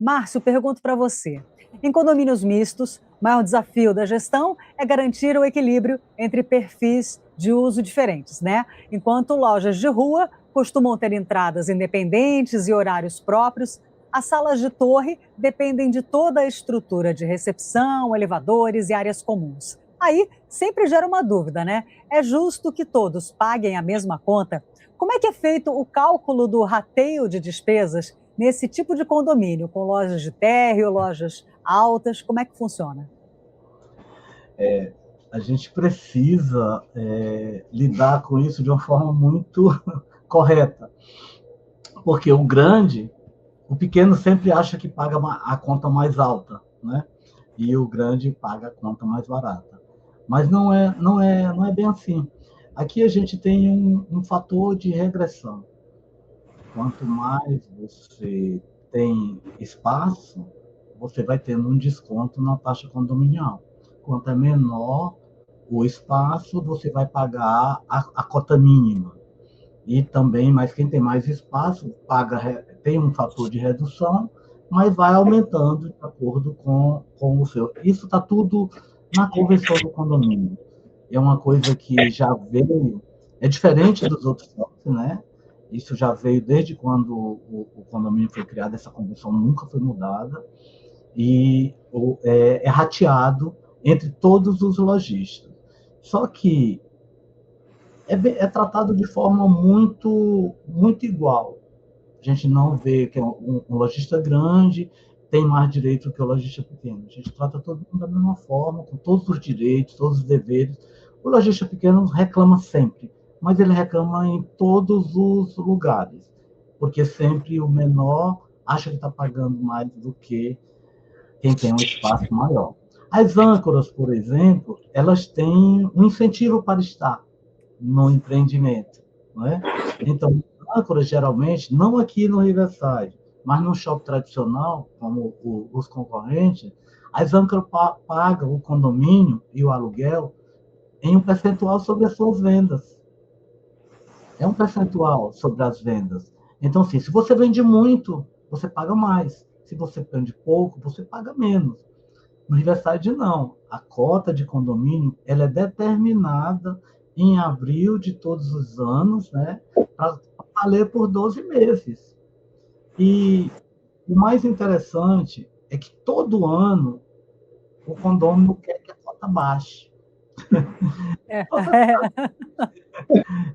A: Márcio, pergunto para você. Em condomínios mistos, o maior desafio da gestão é garantir o equilíbrio entre perfis de uso diferentes, né? Enquanto lojas de rua costumam ter entradas independentes e horários próprios, as salas de torre dependem de toda a estrutura de recepção, elevadores e áreas comuns. Aí sempre gera uma dúvida, né? É justo que todos paguem a mesma conta? Como é que é feito o cálculo do rateio de despesas nesse tipo de condomínio, com lojas de térreo, lojas altas? Como é que funciona?
C: A gente precisa lidar com isso de uma forma muito correta, porque o pequeno sempre acha que paga a conta mais alta, né? E o grande paga a conta mais barata. Mas não é bem assim. Aqui a gente tem um fator de regressão. Quanto mais você tem espaço, você vai tendo um desconto na taxa condominial. Quanto é menor o espaço, você vai pagar a cota mínima. E também, mas quem tem mais espaço, tem um fator de redução, mas vai aumentando de acordo com o seu. Isso está tudo na convenção do condomínio. É uma coisa que já veio, é diferente dos outros shoppings, né? Isso já veio desde quando o condomínio foi criado, essa convenção nunca foi mudada, e é rateado entre todos os lojistas. Só que é tratado de forma muito, muito igual. A gente não vê que um lojista grande tem mais direito que o lojista pequeno. A gente trata todo mundo da mesma forma, com todos os direitos, todos os deveres. O lojista pequeno reclama sempre, mas ele reclama em todos os lugares, porque sempre o menor acha que está pagando mais do que quem tem um espaço maior. As âncoras, por exemplo, elas têm um incentivo para estar no empreendimento, não é? Então, âncoras, geralmente, não aqui no Riverside, mas no shopping tradicional, como os concorrentes, as âncoras pagam o condomínio e o aluguel em um percentual sobre as suas vendas. É um percentual sobre as vendas. Então, assim, se você vende muito, você paga mais. Se você vende pouco, você paga menos. No Riverside, não. A cota de condomínio ela é determinada em abril de todos os anos, né, para valer por 12 meses. E o mais interessante é que todo ano o condomínio quer que a cota baixe.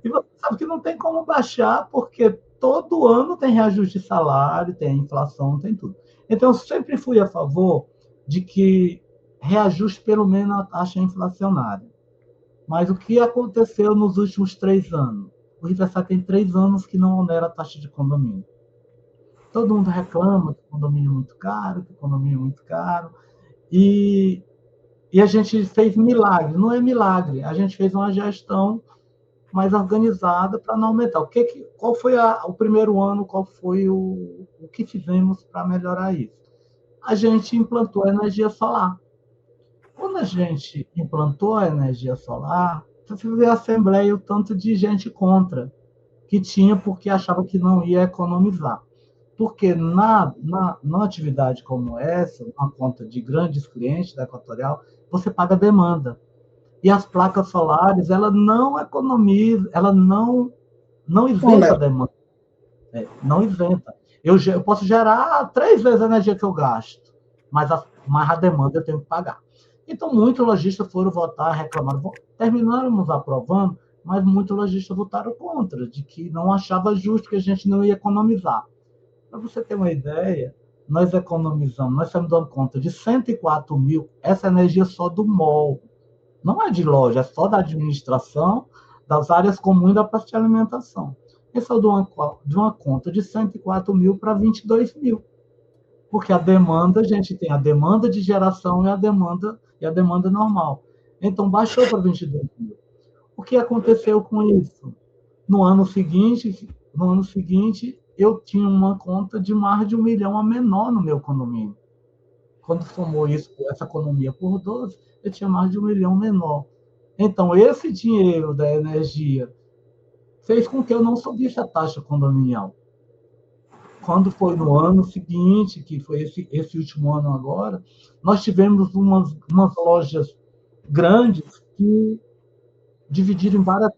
C: E você sabe que não tem como baixar, porque todo ano tem reajuste de salário, tem inflação, tem tudo. Então, eu sempre fui a favor de que reajuste pelo menos a taxa inflacionária. Mas o que aconteceu nos últimos 3 anos? O Riverside tem 3 anos que não onera a taxa de condomínio. Todo mundo reclama que o condomínio é muito caro, que o condomínio é muito caro. E a gente fez milagre. Não é milagre. A gente fez uma gestão mais organizada para não aumentar. Qual foi o primeiro ano? Qual foi o que fizemos para melhorar isso? A gente implantou a energia solar. Quando a gente implantou a energia solar, você vê a Assembleia o tanto de gente contra que tinha porque achava que não ia economizar. Porque numa atividade como essa, uma conta de grandes clientes da Equatorial, você paga demanda. E as placas solares, ela não economiza, ela não isenta a demanda. Não isenta. Eu posso gerar 3 vezes a energia que eu gasto, mas a demanda eu tenho que pagar. Então, muitos lojistas foram votar, reclamaram. Terminamos aprovando, mas muitos lojistas votaram contra, de que não achava justo que a gente não ia economizar. Para você ter uma ideia, nós economizamos, nós estamos dando conta de 104 mil, essa energia só do mall. Não é de loja, é só da administração, das áreas comuns da praça de alimentação. Isso é de uma conta de 104 mil para 22 mil. Porque a demanda, a gente tem a demanda de geração e a demanda normal. Então, baixou para 22 mil. O que aconteceu com isso? No ano seguinte, eu tinha uma conta de mais de 1 milhão a menor no meu condomínio. Quando somou essa economia por 12, eu tinha mais de 1 milhão menor. Então, esse dinheiro da energia fez com que eu não subisse a taxa condominial. Quando foi no ano seguinte, que foi esse último ano agora, nós tivemos umas lojas grandes que dividiram em várias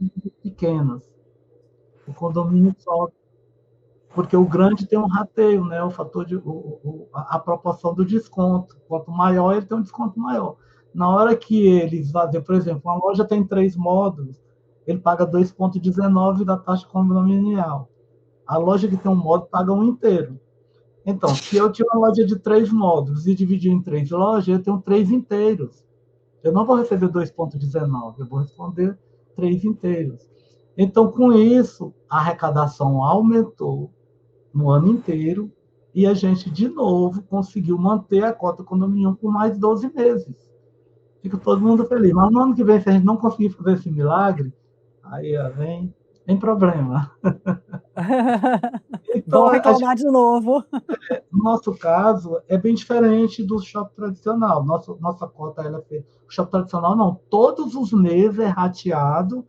C: pequenas. O condomínio sobe, porque o grande tem um rateio, né? O fator a proporção do desconto. Quanto maior, ele tem um desconto maior. Na hora que eles fazem, por exemplo, uma loja tem 3 módulos, ele paga 2,19 da taxa condominial. A loja que tem um módulo paga um inteiro. Então, se eu tinha uma loja de 3 módulos e dividir em 3 lojas, eu tenho 3 inteiros. Eu não vou receber 2,19, eu vou responder 3 inteiros. Então, com isso, a arrecadação aumentou no ano inteiro e a gente, de novo, conseguiu manter a cota condomínio por mais 12 meses. Fica todo mundo feliz. Mas no ano que vem, se a gente não conseguir fazer esse milagre, aí vem problema. Então,
A: Vão reclamar de novo.
C: No nosso caso, é bem diferente do shopping tradicional. Nossa cota, ela é feita. O shopping tradicional, não. Todos os meses é rateado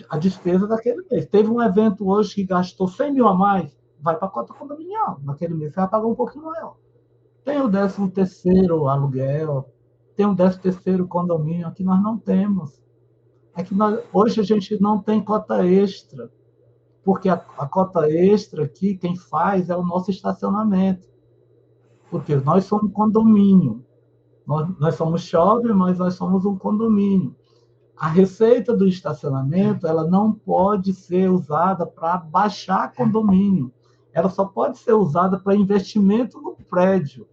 C: a despesa daquele mês. Teve um evento hoje que gastou 100 mil a mais, vai para a cota condominial. Naquele mês você vai pagar um pouquinho maior. Tem o 13º aluguel, tem o 13º condomínio, aqui nós não temos. Hoje a gente não tem cota extra, porque a cota extra aqui, quem faz é o nosso estacionamento. Porque nós somos um condomínio. Nós somos shopping, mas nós somos um condomínio. A receita do estacionamento, ela não pode ser usada para baixar condomínio. Ela só pode ser usada para investimento no prédio.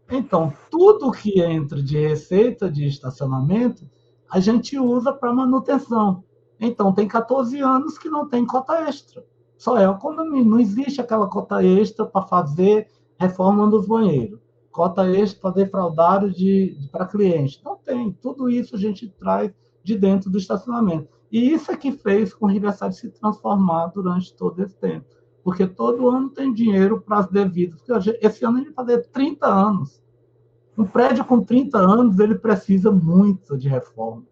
C: Então, tudo que entra de receita de estacionamento, a gente usa para manutenção. Então, tem 14 anos que não tem cota extra. Só é o condomínio. Não existe aquela cota extra para fazer reforma dos banheiros. Cota extra para defraudar para cliente. Não tem. Tudo isso a gente traz de dentro do estacionamento. E isso é que fez com o Riverside se transformar durante todo esse tempo. Porque todo ano tem dinheiro para as devidas. Porque esse ano a gente vai fazer 30 anos. Um prédio com 30 anos, ele precisa muito de reforma.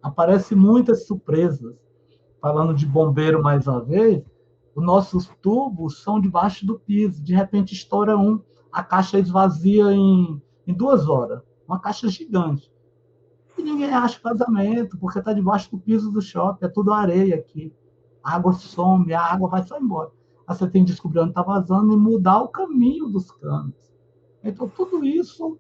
C: Aparecem muitas surpresas. Falando de bombeiro mais uma vez, os nossos tubos são debaixo do piso. De repente estoura a caixa esvazia em 2 horas. Uma caixa gigante. E ninguém acha vazamento, porque está debaixo do piso do shopping, é tudo areia aqui. A água some, a água vai só embora. Aí você tem que descobrir onde está vazando e mudar o caminho dos canos. Então, tudo isso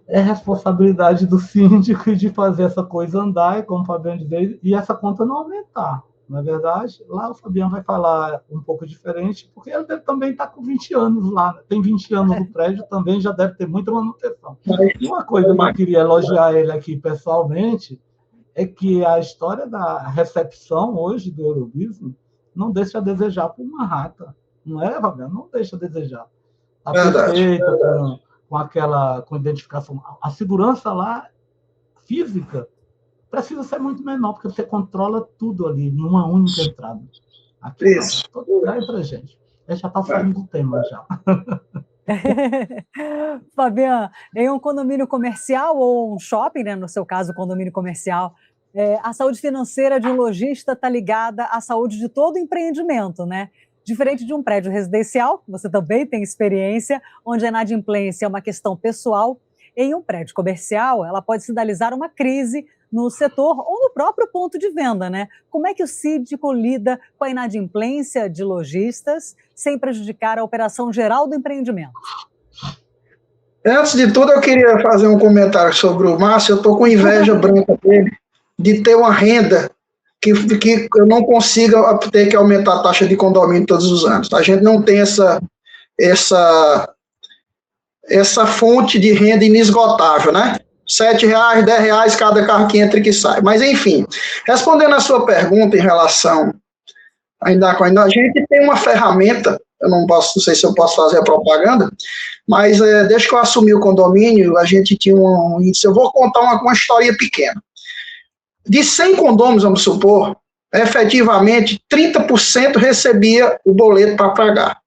C: é responsabilidade do síndico de fazer essa coisa andar, como o Fabiano disse, e essa conta não aumentar. Na verdade, lá o Fabiano vai falar um pouco diferente, porque ele também está com 20 anos lá, tem 20 anos no prédio, também já deve ter muita manutenção. E uma coisa que eu queria elogiar ele aqui pessoalmente é que a história da recepção hoje do Eurobusiness não deixa a desejar por uma rata. Não é, Fabiano? Não deixa a desejar. Está perfeita, com identificação. A segurança lá, física, precisa ser muito menor, porque você controla tudo ali, em uma única entrada. Aqui,
D: isso.
C: Todo lugar é para gente. A gente já está saindo do tema, já.
A: Fabiano, em um condomínio comercial ou um shopping, né, no seu caso, condomínio comercial, a saúde financeira de um lojista está ligada à saúde de todo empreendimento, né? Diferente de um prédio residencial, você também tem experiência, onde a inadimplência é uma questão pessoal, em um prédio comercial, ela pode sinalizar uma crise no setor ou no próprio ponto de venda, né? Como é que o síndico lida com a inadimplência de lojistas sem prejudicar a operação geral do empreendimento?
D: Antes de tudo, eu queria fazer um comentário sobre o Márcio. Eu estou com inveja branca dele de ter uma renda que eu não consiga ter que aumentar a taxa de condomínio todos os anos. A gente não tem essa fonte de renda inesgotável, né? R$7, R$10 cada carro que entra e que sai. Mas, enfim, respondendo a sua pergunta em relação ainda com a gente tem uma ferramenta eu não sei se eu posso fazer a propaganda, mas desde que eu assumi o condomínio, a gente tinha um índice. Eu vou contar uma historinha pequena. De 100 condôminos, vamos supor, efetivamente 30% recebia o boleto para pagar.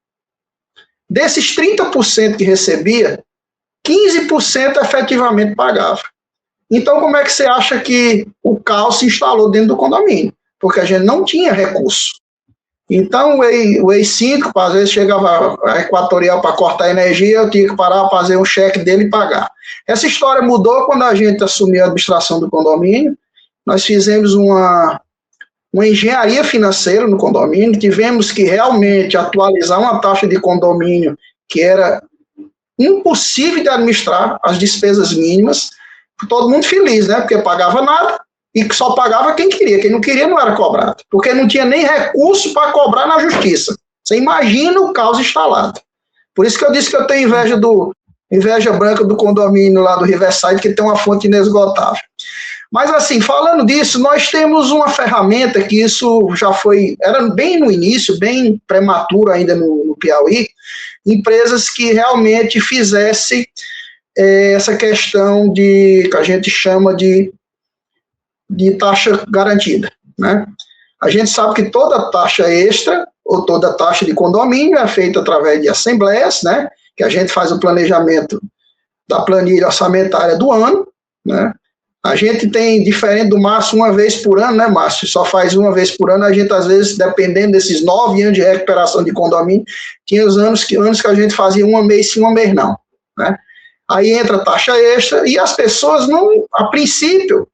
D: Desses 30% que recebia, 15% efetivamente pagava. Então, como é que você acha que o caos se instalou dentro do condomínio? Porque a gente não tinha recurso. Então, o ex-síndico, às vezes, chegava a Equatorial para cortar a energia, eu tinha que parar, fazer um cheque dele e pagar. Essa história mudou quando a gente assumiu a administração do condomínio. Nós fizemos uma engenharia financeira no condomínio, tivemos que realmente atualizar uma taxa de condomínio que era impossível de administrar, as despesas mínimas, todo mundo feliz, né? Porque pagava nada, e só pagava quem não queria não era cobrado, porque não tinha nem recurso para cobrar na justiça. Você imagina o caos instalado. Por isso que eu disse que eu tenho inveja branca do condomínio lá do Riverside, que tem uma fonte inesgotável. Mas assim, falando disso, nós temos uma ferramenta que isso já era bem no início, bem prematuro ainda no Piauí, empresas que realmente fizessem essa questão que a gente chama de taxa garantida, né? A gente sabe que toda taxa extra ou toda taxa de condomínio é feita através de assembleias, né? Que a gente faz o planejamento da planilha orçamentária do ano, né? A gente tem, diferente do Márcio, uma vez por ano, né, Márcio? Só faz uma vez por ano. A gente, às vezes, dependendo desses 9 anos de recuperação de condomínio, tinha os anos que a gente fazia um mês sim, um mês não, né? Aí entra a taxa extra e as pessoas não, a princípio,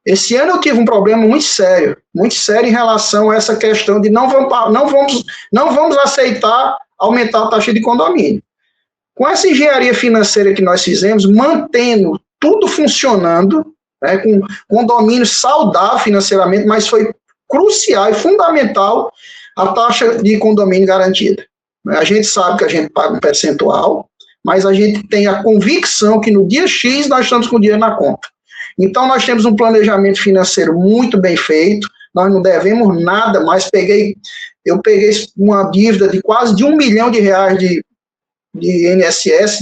D: esse ano eu tive um problema muito sério em relação a essa questão de não vamos aceitar aumentar a taxa de condomínio. Com essa engenharia financeira que nós fizemos, mantendo tudo funcionando, né, com condomínio saudável financeiramente, mas foi crucial e fundamental a taxa de condomínio garantida. A gente sabe que a gente paga um percentual, mas a gente tem a convicção que no dia X nós estamos com o dinheiro na conta. Então, nós temos um planejamento financeiro muito bem feito, nós não devemos nada mais. Eu peguei uma dívida de quase de R$1 milhão de INSS,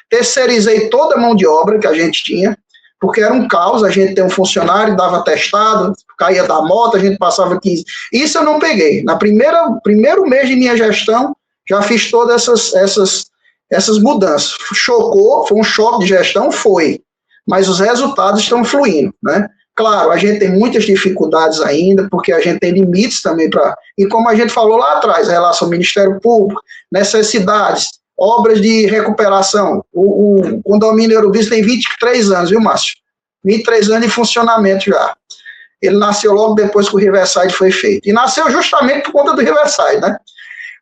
D: terceirizei toda a mão de obra que a gente tinha, porque era um caos. A gente tem um funcionário, dava atestado, caía da moto, a gente passava 15. Isso eu não peguei. Primeiro mês de minha gestão, já fiz todas essas mudanças. Chocou, foi um choque de gestão, mas os resultados estão fluindo, né? Claro, a gente tem muitas dificuldades ainda, porque a gente tem limites também e como a gente falou lá atrás, relação ao Ministério Público, necessidades, obras de recuperação. O condomínio Eurobis tem 23 anos, viu, Márcio? 23 anos de funcionamento já. Ele nasceu logo depois que o Riverside foi feito. E nasceu justamente por conta do Riverside, né?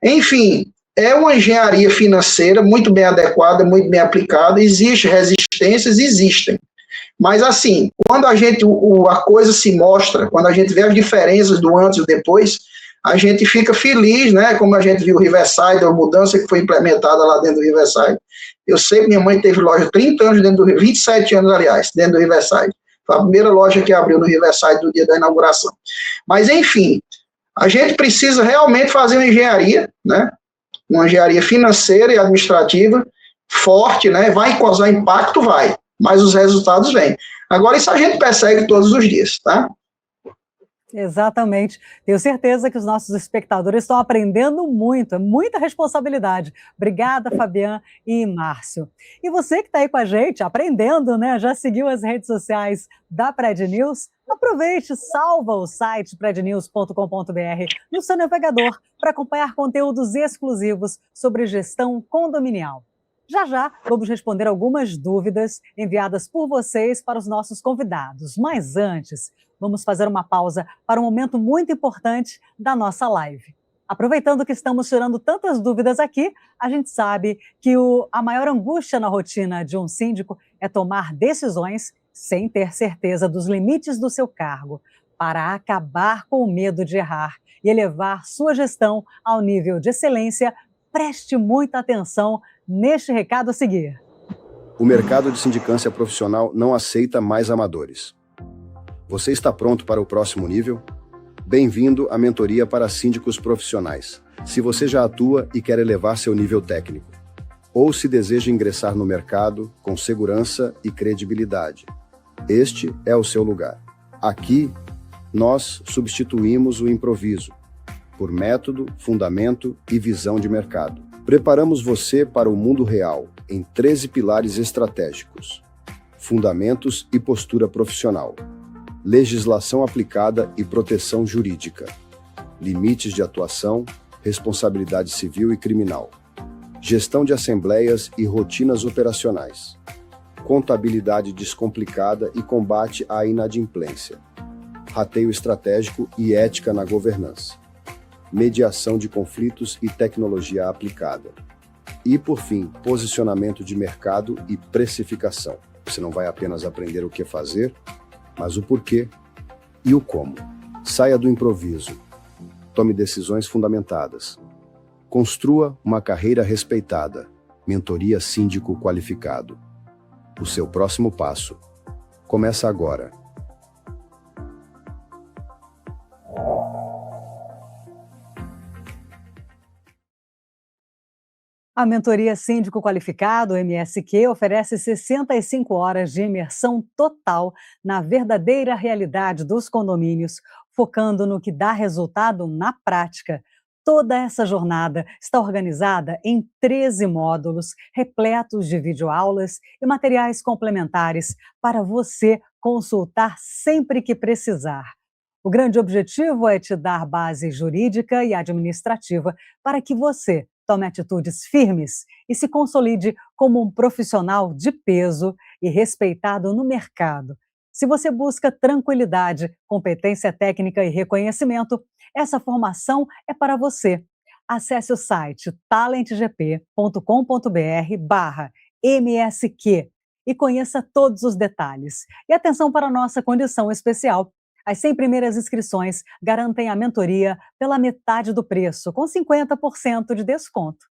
D: Enfim, é uma engenharia financeira muito bem adequada, muito bem aplicada. Existem resistências, existem. Mas, assim, quando a coisa se mostra, quando a gente vê as diferenças do antes e do depois, a gente fica feliz, né? Como a gente viu o Riverside, a mudança que foi implementada lá dentro do Riverside. Eu sei que minha mãe teve loja 30 anos dentro do 27 anos, aliás, dentro do Riverside. Foi a primeira loja que abriu no Riverside no dia da inauguração. Mas, enfim, a gente precisa realmente fazer uma engenharia, né? Uma engenharia financeira e administrativa forte, né? Vai causar impacto, vai, mas os resultados vêm. Agora, isso a gente persegue todos os dias, tá?
A: Exatamente. Tenho certeza que os nossos espectadores estão aprendendo muito, é muita responsabilidade. Obrigada, Fabiana e Márcio. E você que está aí com a gente, aprendendo, né? Já seguiu as redes sociais da Pred News? Aproveite, salva o site prednews.com.br no seu navegador para acompanhar conteúdos exclusivos sobre gestão condominial. Já vamos responder algumas dúvidas enviadas por vocês para os nossos convidados. Mas antes, vamos fazer uma pausa para um momento muito importante da nossa live. Aproveitando que estamos tirando tantas dúvidas aqui, a gente sabe que a maior angústia na rotina de um síndico é tomar decisões sem ter certeza dos limites do seu cargo, para acabar com o medo de errar e elevar sua gestão ao nível de excelência. Preste muita atenção neste recado a seguir.
H: O mercado de sindicância profissional não aceita mais amadores. Você está pronto para o próximo nível? Bem-vindo à mentoria para síndicos profissionais. Se você já atua e quer elevar seu nível técnico, ou se deseja ingressar no mercado com segurança e credibilidade, este é o seu lugar. Aqui, nós substituímos o improviso por método, fundamento e visão de mercado. Preparamos você para o mundo real em 13 pilares estratégicos: fundamentos e postura profissional, legislação aplicada e proteção jurídica, limites de atuação, responsabilidade civil e criminal, gestão de assembleias e rotinas operacionais, contabilidade descomplicada e combate à inadimplência, rateio estratégico e ética na governança, mediação de conflitos e tecnologia aplicada. E, por fim, posicionamento de mercado e precificação. Você não vai apenas aprender o que fazer, mas o porquê e o como. Saia do improviso. Tome decisões fundamentadas. Construa uma carreira respeitada. Mentoria Síndico Qualificado. O seu próximo passo começa agora.
A: A Mentoria Síndico Qualificado, MSQ, oferece 65 horas de imersão total na verdadeira realidade dos condomínios, focando no que dá resultado na prática. Toda essa jornada está organizada em 13 módulos, repletos de videoaulas e materiais complementares para você consultar sempre que precisar. O grande objetivo é te dar base jurídica e administrativa para que você tome atitudes firmes e se consolide como um profissional de peso e respeitado no mercado. Se você busca tranquilidade, competência técnica e reconhecimento, essa formação é para você. Acesse o site talentgp.com.br/MSQ e conheça todos os detalhes. E atenção para a nossa condição especial. As 100 primeiras inscrições garantem a mentoria pela metade do preço, com 50% de desconto.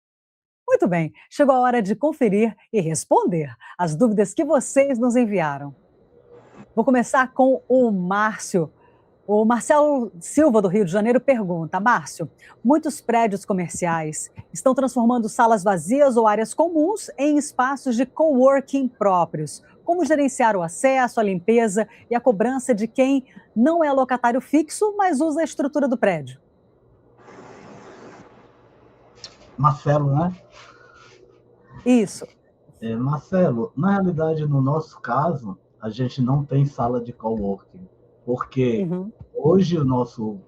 A: Muito bem, chegou a hora de conferir e responder as dúvidas que vocês nos enviaram. Vou começar com o Márcio. O Marcelo Silva, do Rio de Janeiro, pergunta: Márcio, muitos prédios comerciais estão transformando salas vazias ou áreas comuns em espaços de coworking próprios. Como gerenciar o acesso, a limpeza e a cobrança de quem não é locatário fixo, mas usa a estrutura do prédio?
C: Marcelo, né?
A: Isso.
C: Marcelo, na realidade, no nosso caso, a gente não tem sala de coworking, porque hoje o nosso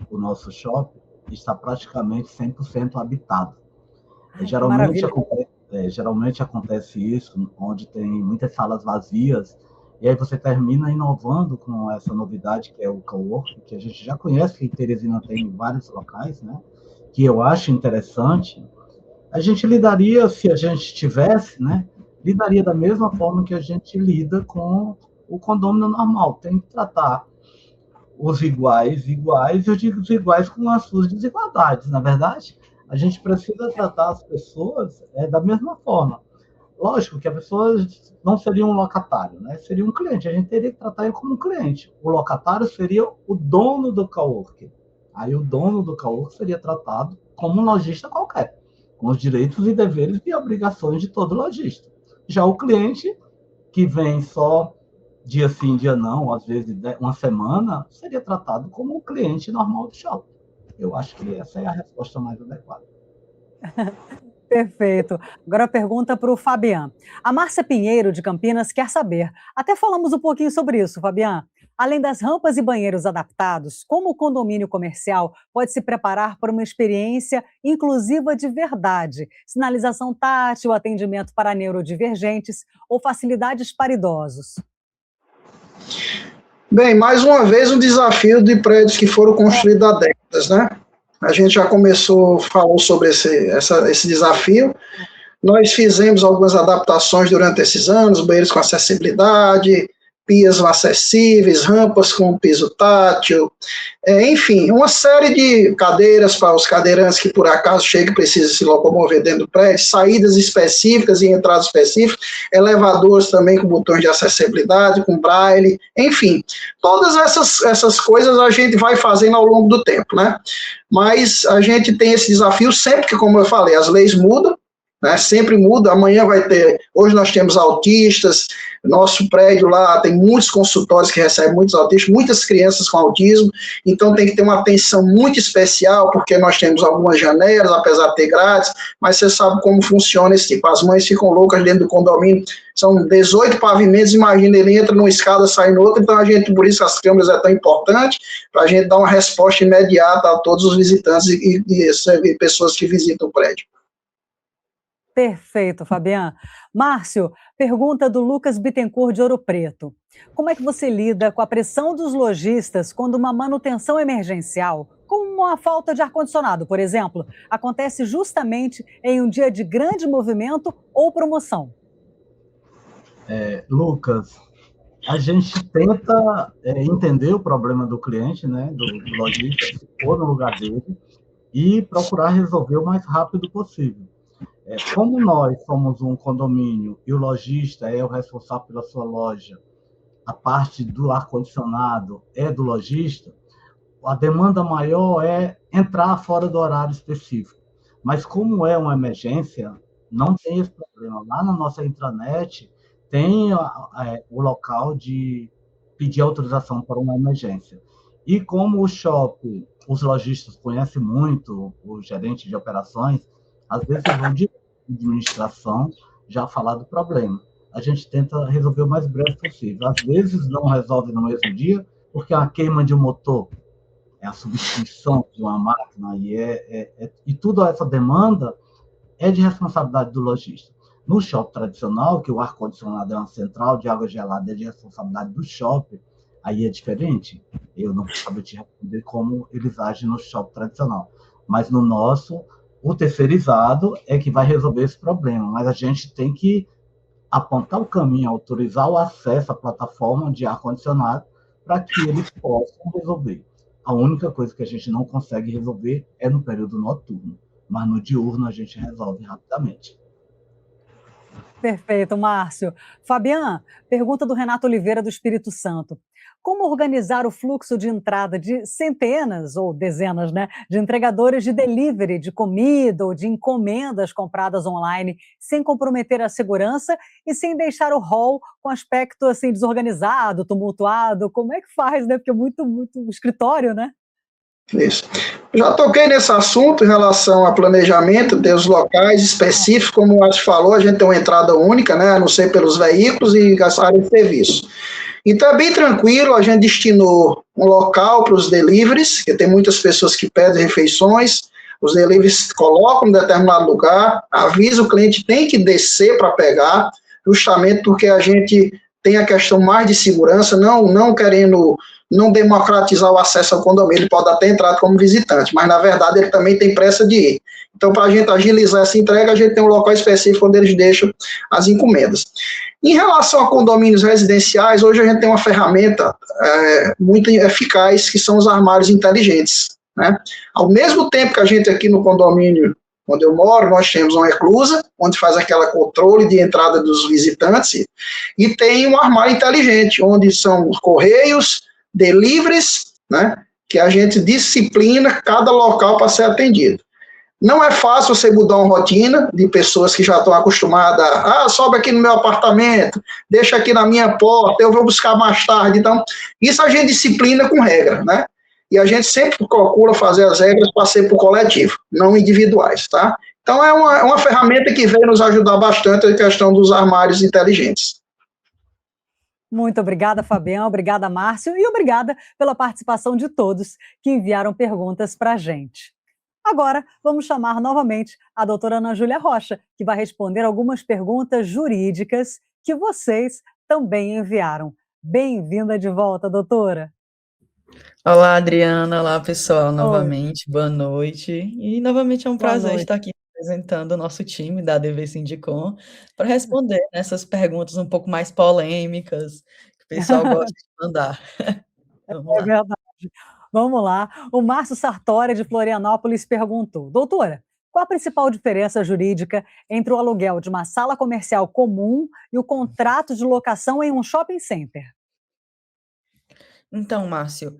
C: shopping está praticamente 100% habitado. Geralmente acontece isso, onde tem muitas salas vazias, e aí você termina inovando com essa novidade que é o coworking, que a gente já conhece, que em Teresina tem em vários locais, né? Que eu acho interessante. A gente lidaria, se a gente tivesse, né? Lidaria da mesma forma que a gente lida com o condomínio normal. Tem que tratar os iguais, eu digo os iguais com as suas desigualdades, na verdade. A gente precisa tratar as pessoas da mesma forma. Lógico que a pessoa não seria um locatário, né? Seria um cliente. A gente teria que tratar ele como um cliente. O locatário seria o dono do coworking. Aí o dono do coworking seria tratado como um lojista qualquer, com os direitos e deveres e obrigações de todo lojista. Já o cliente, que vem só dia sim, dia não, às vezes uma semana, seria tratado como um cliente normal do shopping. Eu acho que essa é a resposta mais adequada.
A: Perfeito. Agora a pergunta para o Fabian. A Márcia Pinheiro, de Campinas, quer saber. Até falamos um pouquinho sobre isso, Fabian. Além das rampas e banheiros adaptados, como o condomínio comercial pode se preparar para uma experiência inclusiva de verdade? Sinalização tátil, atendimento para neurodivergentes ou facilidades para idosos?
D: Bem, mais uma vez um desafio de prédios que foram construídos há décadas, né? A gente já falou sobre esse desafio. Nós fizemos algumas adaptações durante esses anos, banheiros com acessibilidade, pias acessíveis, rampas com piso tátil, enfim, uma série de cadeiras para os cadeirantes que por acaso chegam e precisam se locomover dentro do prédio, saídas específicas e entradas específicas, elevadores também com botões de acessibilidade, com braille, enfim, todas essas coisas a gente vai fazendo ao longo do tempo, né? Mas a gente tem esse desafio sempre que, como eu falei, as leis mudam, né, sempre muda, amanhã vai ter, hoje nós temos autistas, nosso prédio lá tem muitos consultórios que recebem muitos autistas, muitas crianças com autismo, então tem que ter uma atenção muito especial, porque nós temos algumas janelas, apesar de ter grades, mas você sabe como funciona esse tipo, as mães ficam loucas dentro do condomínio, são 18 pavimentos, imagina, ele entra numa escada, sai no outro, então a gente, por isso as câmeras é tão importante, para a gente dar uma resposta imediata a todos os visitantes e pessoas que visitam o prédio.
A: Perfeito, Fabian. Márcio, pergunta do Lucas Bittencourt de Ouro Preto. Como é que você lida com a pressão dos lojistas quando uma manutenção emergencial, como a falta de ar-condicionado, por exemplo, acontece justamente em um dia de grande movimento ou promoção?
C: Lucas, a gente tenta entender o problema do cliente, né, do lojista, se for no lugar dele, e procurar resolver o mais rápido possível. Como nós somos um condomínio e o lojista é o responsável pela sua loja, a parte do ar-condicionado é do lojista, a demanda maior é entrar fora do horário específico. Mas como é uma emergência, não tem esse problema. Lá na nossa intranet tem o local de pedir autorização para uma emergência. E como o shopping, os lojistas conhecem muito, o gerente de operações, às vezes vão de administração já falar do problema. A gente tenta resolver o mais breve possível. Às vezes não resolve no mesmo dia, porque é uma queima de um motor, é a substituição de uma máquina, e toda essa demanda é de responsabilidade do lojista. No shopping tradicional, que o ar-condicionado é uma central de água gelada, é de responsabilidade do shopping, aí é diferente. Eu não sabe te responder como eles agem no shopping tradicional. Mas no nosso, o terceirizado é que vai resolver esse problema, mas a gente tem que apontar o caminho, autorizar o acesso à plataforma de ar-condicionado para que eles possam resolver. A única coisa que a gente não consegue resolver é no período noturno, mas no diurno a gente resolve rapidamente.
A: Perfeito, Márcio. Fabian, pergunta do Renato Oliveira do Espírito Santo. Como organizar o fluxo de entrada de centenas ou dezenas, né, de entregadores de delivery de comida ou de encomendas compradas online, sem comprometer a segurança e sem deixar o hall com aspecto assim desorganizado, tumultuado? Como é que faz, né? Porque é muito escritório, né?
D: Isso. Já toquei nesse assunto em relação a planejamento dos locais específicos, como o Márcio falou, a gente tem uma entrada única, né, a não ser pelos veículos e as áreas de serviço. Então é bem tranquilo, a gente destinou um local para os deliveries, que tem muitas pessoas que pedem refeições, os deliveries colocam em determinado lugar, avisa o cliente, tem que descer para pegar, justamente porque a gente tem a questão mais de segurança, não querendo não democratizar o acesso ao condomínio, ele pode até entrar como visitante, mas na verdade ele também tem pressa de ir. Então, para a gente agilizar essa entrega, a gente tem um local específico onde eles deixam as encomendas. Em relação a condomínios residenciais, hoje a gente tem uma ferramenta muito eficaz, que são os armários inteligentes, né? Ao mesmo tempo que a gente aqui no condomínio onde eu moro, nós temos uma eclusa, onde faz aquela controle de entrada dos visitantes, e tem um armário inteligente, onde são os correios, deliveries, né, que a gente disciplina cada local para ser atendido. Não é fácil você mudar uma rotina de pessoas que já estão acostumadas sobe aqui no meu apartamento, deixa aqui na minha porta, eu vou buscar mais tarde. Então, isso a gente disciplina com regra, né? E a gente sempre procura fazer as regras para ser para o coletivo, não individuais, tá? Então, é uma ferramenta que veio nos ajudar bastante a questão dos armários inteligentes.
A: Muito obrigada, Fabião, obrigada, Márcio, e obrigada pela participação de todos que enviaram perguntas para a gente. Agora, vamos chamar novamente a doutora Ana Júlia Rocha, que vai responder algumas perguntas jurídicas que vocês também enviaram. Bem-vinda de volta, doutora.
B: Olá, Adriana. Olá, pessoal. Novamente, boa noite. E novamente é um prazer estar aqui representando o nosso time da ADV Sindicom para responder essas perguntas um pouco mais polêmicas, que o pessoal gosta de mandar. Vamos
A: É
B: lá.
A: verdade. Vamos lá. O Márcio Sartori, de Florianópolis, perguntou: doutora, qual a principal diferença jurídica entre o aluguel de uma sala comercial comum e o contrato de locação em um shopping center?
B: Então, Márcio,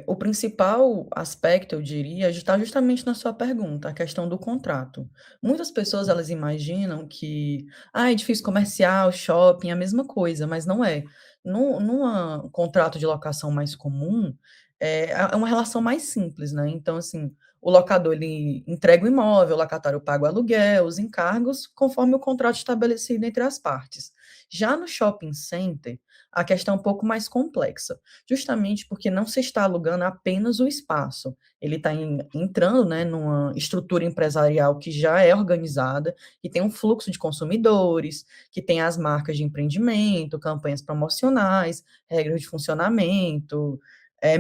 B: o principal aspecto, eu diria, está justamente na sua pergunta, a questão do contrato. Muitas pessoas, elas imaginam que, edifício comercial, shopping, é a mesma coisa, mas não é. Num contrato de locação mais comum, é uma relação mais simples, né? Então, assim, o locador, ele entrega o imóvel, o locatário paga o aluguel, os encargos, conforme o contrato estabelecido entre as partes. Já no shopping center, a questão é um pouco mais complexa, justamente porque não se está alugando apenas o espaço, ele está entrando, né, numa estrutura empresarial que já é organizada, que tem um fluxo de consumidores, que tem as marcas de empreendimento, campanhas promocionais, regras de funcionamento,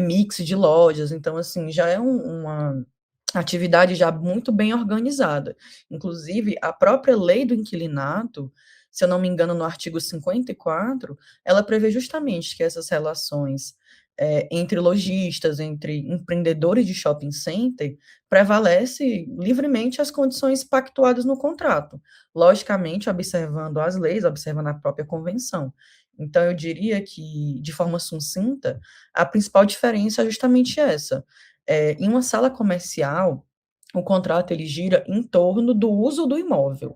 B: mix de lojas, então, assim, já é uma atividade já muito bem organizada. Inclusive, a própria lei do inquilinato, se eu não me engano, no artigo 54, ela prevê justamente que essas relações entre lojistas, entre empreendedores de shopping center, prevalece livremente as condições pactuadas no contrato, logicamente observando as leis, observando a própria convenção. Então, eu diria que, de forma sucinta, a principal diferença é justamente essa. Em uma sala comercial, o contrato ele gira em torno do uso do imóvel.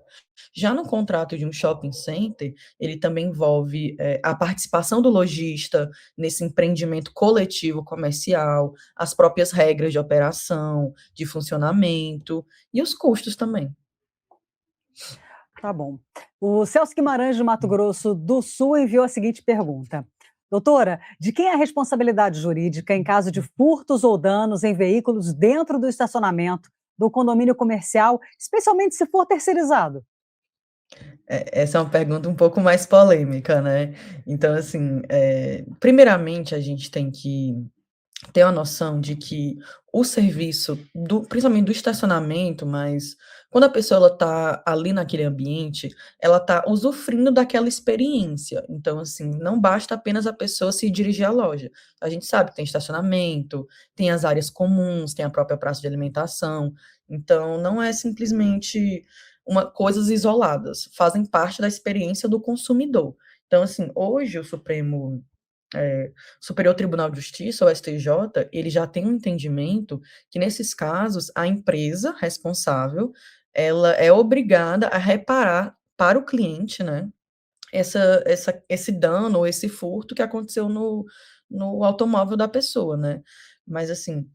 B: Já no contrato de um shopping center, ele também envolve a participação do lojista nesse empreendimento coletivo comercial, as próprias regras de operação, de funcionamento e os custos também.
A: Tá bom. O Celso Guimarães, de Mato Grosso do Sul, enviou a seguinte pergunta: doutora, de quem é a responsabilidade jurídica em caso de furtos ou danos em veículos dentro do estacionamento do condomínio comercial, especialmente se for terceirizado?
B: Essa é uma pergunta um pouco mais polêmica, né? Então, assim, primeiramente a gente tem que ter uma noção de que o serviço principalmente do estacionamento, mas quando a pessoa ela tá ali naquele ambiente, ela tá usufruindo daquela experiência. Então, assim, não basta apenas a pessoa se dirigir à loja. A gente sabe que tem estacionamento, tem as áreas comuns, tem a própria praça de alimentação. Então, não é simplesmente coisas isoladas, fazem parte da experiência do consumidor. Então, assim, hoje o Superior Tribunal de Justiça, o STJ, ele já tem um entendimento que, nesses casos, a empresa responsável, ela é obrigada a reparar para o cliente, né, esse dano ou esse furto que aconteceu no automóvel da pessoa, né. Mas, assim,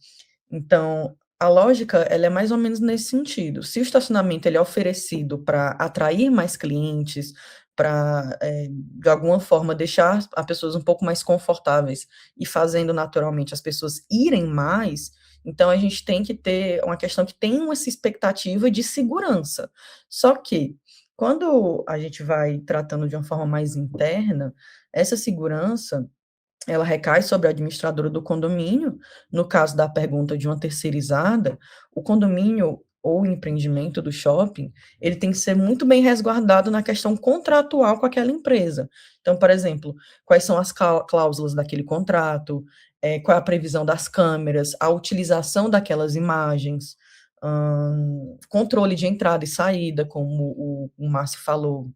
B: então, a lógica, ela é mais ou menos nesse sentido. Se o estacionamento ele é oferecido para atrair mais clientes, para, de alguma forma, deixar as pessoas um pouco mais confortáveis e fazendo naturalmente as pessoas irem mais, então a gente tem que ter uma questão que tem essa expectativa de segurança. Só que, quando a gente vai tratando de uma forma mais interna, essa segurança ela recai sobre a administradora do condomínio. No caso da pergunta de uma terceirizada, o condomínio ou o empreendimento do shopping, ele tem que ser muito bem resguardado na questão contratual com aquela empresa. Então, por exemplo, quais são as cláusulas daquele contrato, qual é a previsão das câmeras, a utilização daquelas imagens, controle de entrada e saída, como o Márcio falou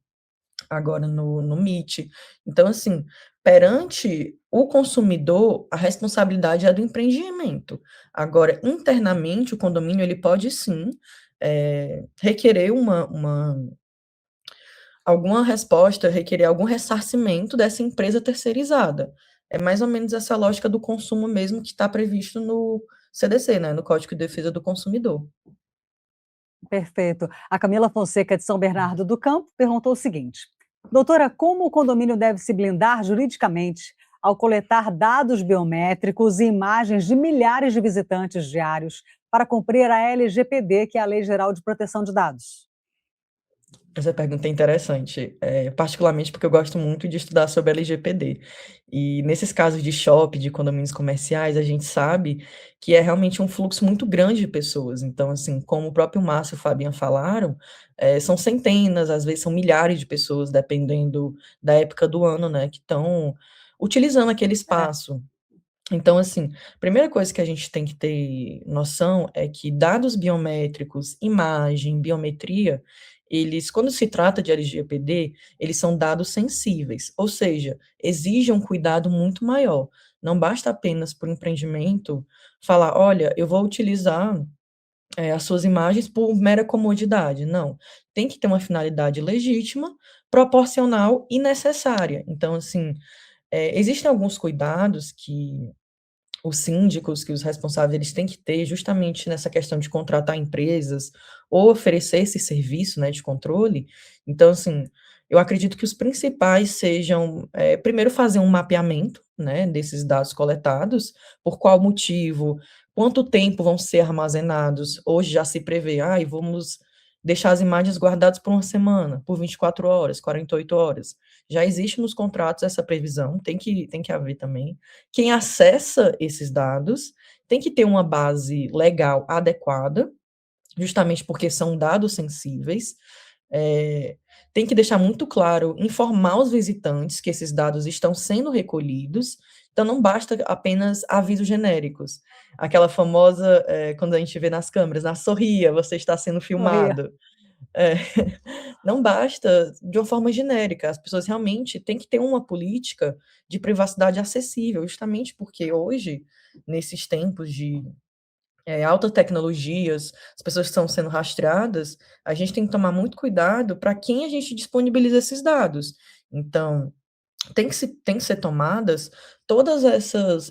B: agora no Meet. Então, assim, perante o consumidor, a responsabilidade é do empreendimento. Agora, internamente, o condomínio ele pode sim, requerer alguma resposta, requerer algum ressarcimento dessa empresa terceirizada. É mais ou menos essa lógica do consumo mesmo que está previsto no CDC, né, no Código de Defesa do Consumidor.
A: Perfeito. A Camila Fonseca, de São Bernardo do Campo, perguntou o seguinte: doutora, como o condomínio deve se blindar juridicamente ao coletar dados biométricos e imagens de milhares de visitantes diários para cumprir a LGPD, que é a Lei Geral de Proteção de Dados?
B: Essa pergunta é interessante, particularmente porque eu gosto muito de estudar sobre LGPD. E nesses casos de shopping, de condomínios comerciais, a gente sabe que é realmente um fluxo muito grande de pessoas. Então, assim, como o próprio Márcio e o Fabian falaram, são centenas, às vezes são milhares de pessoas, dependendo da época do ano, né, que estão utilizando aquele espaço. Então, assim, a primeira coisa que a gente tem que ter noção é que dados biométricos, imagem, biometria, eles, quando se trata de LGPD, eles são dados sensíveis, ou seja, exigem um cuidado muito maior. Não basta apenas para o empreendimento falar, olha, eu vou utilizar as suas imagens por mera comodidade. Não, tem que ter uma finalidade legítima, proporcional e necessária. Então, assim, existem alguns cuidados que os síndicos, que os responsáveis, eles têm que ter justamente nessa questão de contratar empresas ou oferecer esse serviço, né, de controle. Então, assim, eu acredito que os principais sejam, primeiro fazer um mapeamento, né, desses dados coletados, por qual motivo, quanto tempo vão ser armazenados. Hoje já se prevê, vamos deixar as imagens guardadas por uma semana, por 24 horas, 48 horas. Já existe nos contratos essa previsão, tem que haver também. Quem acessa esses dados tem que ter uma base legal adequada, justamente porque são dados sensíveis. Tem que deixar muito claro, informar os visitantes que esses dados estão sendo recolhidos, então não basta apenas avisos genéricos. Aquela famosa, quando a gente vê nas câmeras, sorria, você está sendo filmado. É, não basta de uma forma genérica, as pessoas realmente têm que ter uma política de privacidade acessível, justamente porque hoje, nesses tempos de altas tecnologias, as pessoas estão sendo rastreadas, a gente tem que tomar muito cuidado para quem a gente disponibiliza esses dados. Então, tem que ser tomadas todas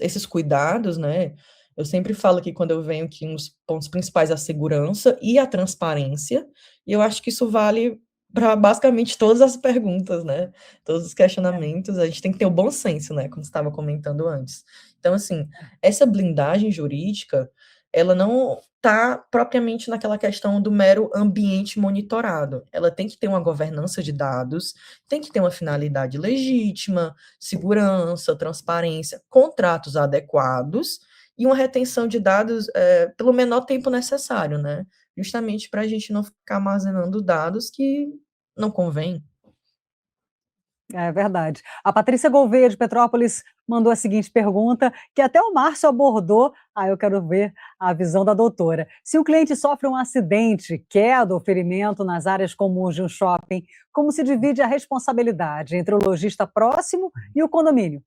B: esses cuidados, né? Eu sempre falo que quando eu venho que um dos pontos principais é a segurança e a transparência, e eu acho que isso vale para basicamente todas as perguntas, né? Todos os questionamentos, a gente tem que ter o bom senso, né? Como você estava comentando antes. Então, assim, essa blindagem jurídica, ela não está propriamente naquela questão do mero ambiente monitorado. Ela tem que ter uma governança de dados, tem que ter uma finalidade legítima, segurança, transparência, contratos adequados e uma retenção de dados pelo menor tempo necessário, né? Justamente para a gente não ficar armazenando dados que não convém.
A: É verdade. A Patrícia Gouveia, de Petrópolis, mandou a seguinte pergunta, que até o Márcio abordou. Eu quero ver a visão da doutora. Se o cliente sofre um acidente, queda ou ferimento nas áreas comuns de um shopping, como se divide a responsabilidade entre o lojista próximo e o condomínio?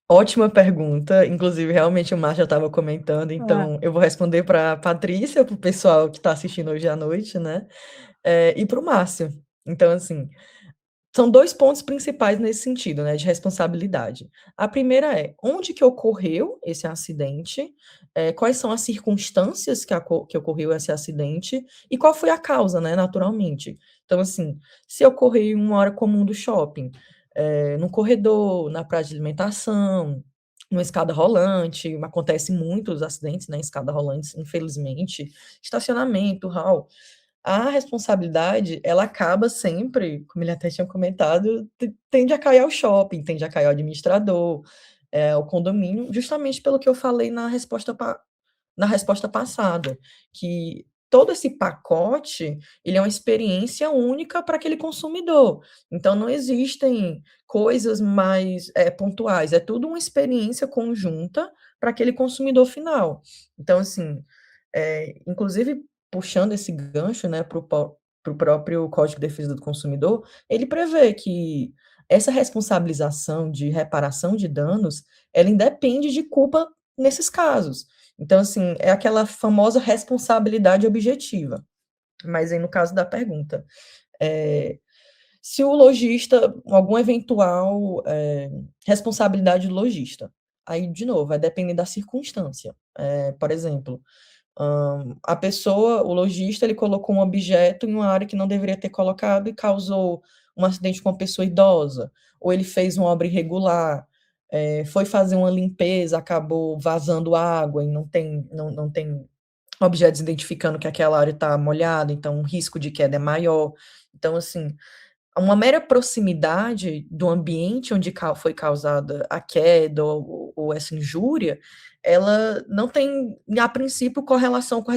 B: Ótima pergunta, inclusive, realmente o Márcio já estava comentando,
A: É.
B: então eu vou responder para a Patrícia, para o pessoal que está assistindo hoje à noite, né, e para o Márcio. Então, assim, são 2 pontos principais nesse sentido, né, de responsabilidade. A primeira é, onde que ocorreu esse acidente, quais são as circunstâncias que ocorreu esse acidente e qual foi a causa, né, naturalmente. Então, assim, se ocorreu em uma área comum do shopping, no corredor, na praça de alimentação, numa escada rolante, acontece muitos acidentes, né, em escada rolante, infelizmente, estacionamento, hall. A responsabilidade, ela acaba sempre, como ele até tinha comentado, tende a cair ao shopping, tende a cair ao administrador, ao condomínio, justamente pelo que eu falei na resposta passada, que todo esse pacote, ele é uma experiência única para aquele consumidor. Então não existem coisas mais, pontuais, é tudo uma experiência conjunta para aquele consumidor final. Então, assim, inclusive puxando esse gancho, né, para o próprio Código de Defesa do Consumidor, ele prevê que essa responsabilização de reparação de danos, ela independe de culpa nesses casos. Então, assim, é aquela famosa responsabilidade objetiva. Mas aí, no caso da pergunta, se o lojista, alguma eventual responsabilidade do lojista, aí, de novo, vai depender da circunstância. Por exemplo, a pessoa, o lojista, ele colocou um objeto em uma área que não deveria ter colocado e causou um acidente com uma pessoa idosa, ou ele fez uma obra irregular, foi fazer uma limpeza, acabou vazando água e não tem objetos identificando que aquela área está molhada, então o risco de queda é maior. Então, assim, uma mera proximidade do ambiente onde foi causada a queda ou essa injúria, ela não tem, a princípio, correlação com a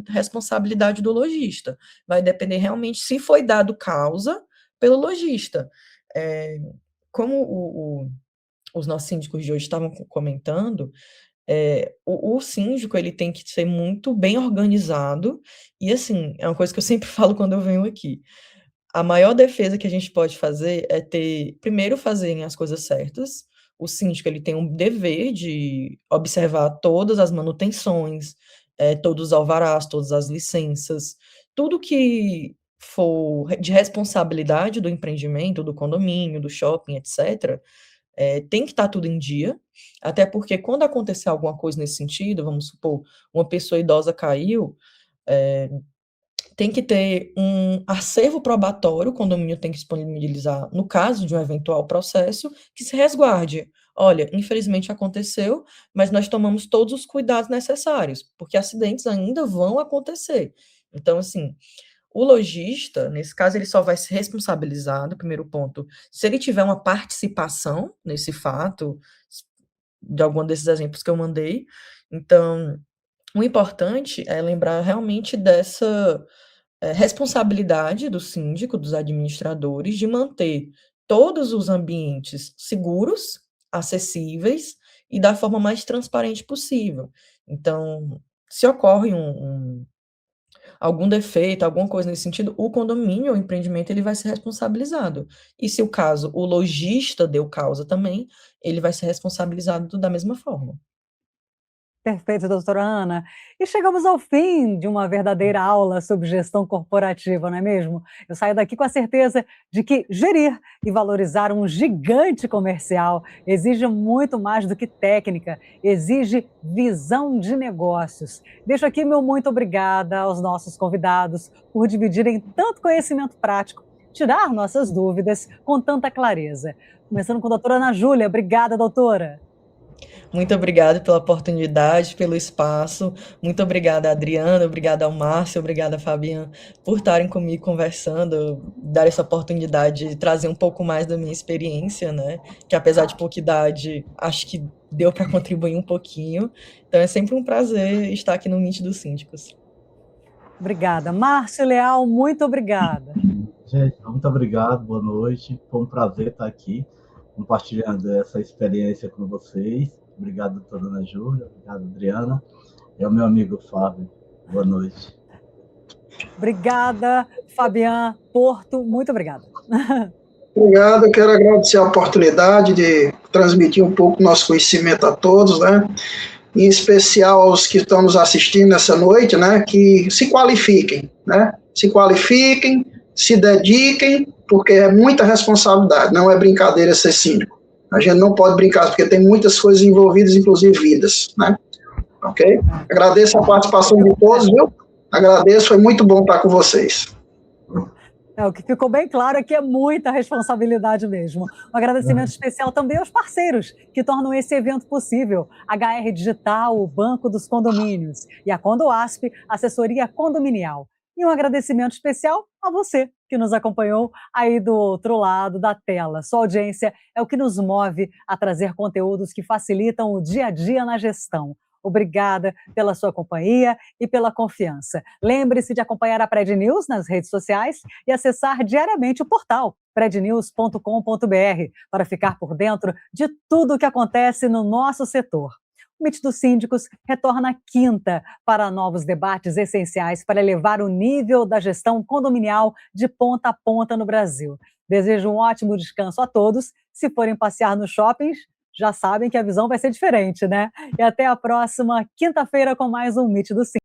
B: responsabilidade do lojista. Vai depender realmente se foi dado causa pelo lojista. como os nossos síndicos de hoje estavam comentando, o síndico ele tem que ser muito bem organizado, e assim, é uma coisa que eu sempre falo quando eu venho aqui. A maior defesa que a gente pode fazer é primeiro fazerem as coisas certas. O síndico ele tem um dever de observar todas as manutenções, todos os alvarás, todas as licenças, tudo que for de responsabilidade do empreendimento, do condomínio, do shopping, etc., tem que estar tudo em dia, até porque quando acontecer alguma coisa nesse sentido, vamos supor, uma pessoa idosa caiu, tem que ter um acervo probatório, o condomínio tem que disponibilizar, no caso de um eventual processo, que se resguarde. Olha, infelizmente aconteceu, mas nós tomamos todos os cuidados necessários, porque acidentes ainda vão acontecer. Então, assim, o lojista, nesse caso, ele só vai ser responsabilizado, primeiro ponto, se ele tiver uma participação nesse fato, de algum desses exemplos que eu mandei. Então, o importante é lembrar realmente dessa responsabilidade do síndico, dos administradores, de manter todos os ambientes seguros, acessíveis e da forma mais transparente possível. Então, se ocorre algum defeito, alguma coisa nesse sentido, o condomínio, o empreendimento, ele vai ser responsabilizado. E se o caso, o lojista deu causa também, ele vai ser responsabilizado da mesma forma.
A: Perfeito, doutora Ana. E chegamos ao fim de uma verdadeira aula sobre gestão corporativa, não é mesmo? Eu saio daqui com a certeza de que gerir e valorizar um gigante comercial exige muito mais do que técnica, exige visão de negócios. Deixo aqui meu muito obrigada aos nossos convidados por dividirem tanto conhecimento prático, tirar nossas dúvidas com tanta clareza. Começando com a doutora Ana Júlia. Obrigada, doutora.
B: Muito obrigada pela oportunidade, pelo espaço. Muito obrigada, Adriana. Obrigada ao Márcio. Obrigada, Fabiana, por estarem comigo conversando, dar essa oportunidade de trazer um pouco mais da minha experiência, né? Que apesar de pouca idade, acho que deu para contribuir um pouquinho. Então é sempre um prazer estar aqui no Meet dos Síndicos.
A: Obrigada. Márcio Leal, muito obrigada.
C: Gente, muito obrigado, boa noite. Foi um prazer estar aqui compartilhando essa experiência com vocês. Obrigado, doutora Ana Júlia. Obrigado, Adriana. E ao meu amigo Fábio. Boa noite.
A: Obrigada, Fabiana Porto. Muito obrigada.
D: Obrigado. Eu quero agradecer a oportunidade de transmitir um pouco do nosso conhecimento a todos, né? Em especial aos que estão nos assistindo nessa noite, né? Que se qualifiquem, né? Se qualifiquem, se dediquem, porque é muita responsabilidade, não é brincadeira ser síndico. A gente não pode brincar, porque tem muitas coisas envolvidas, inclusive vidas, né? Ok? Agradeço a participação de todos, viu? Agradeço, foi muito bom estar com vocês.
A: O que ficou bem claro é que é muita responsabilidade mesmo. Um agradecimento especial também aos parceiros que tornam esse evento possível. HR Digital, o Banco dos Condomínios, e a Condoasp, assessoria condominial. E um agradecimento especial a você que nos acompanhou aí do outro lado da tela. Sua audiência é o que nos move a trazer conteúdos que facilitam o dia a dia na gestão. Obrigada pela sua companhia e pela confiança. Lembre-se de acompanhar a Pred News nas redes sociais e acessar diariamente o portal prednews.com.br para ficar por dentro de tudo o que acontece no nosso setor. O Meet dos Síndicos retorna quinta para novos debates essenciais para elevar o nível da gestão condominial de ponta a ponta no Brasil. Desejo um ótimo descanso a todos. Se forem passear nos shoppings, já sabem que a visão vai ser diferente, né? E até a próxima quinta-feira com mais um Meet dos Síndicos.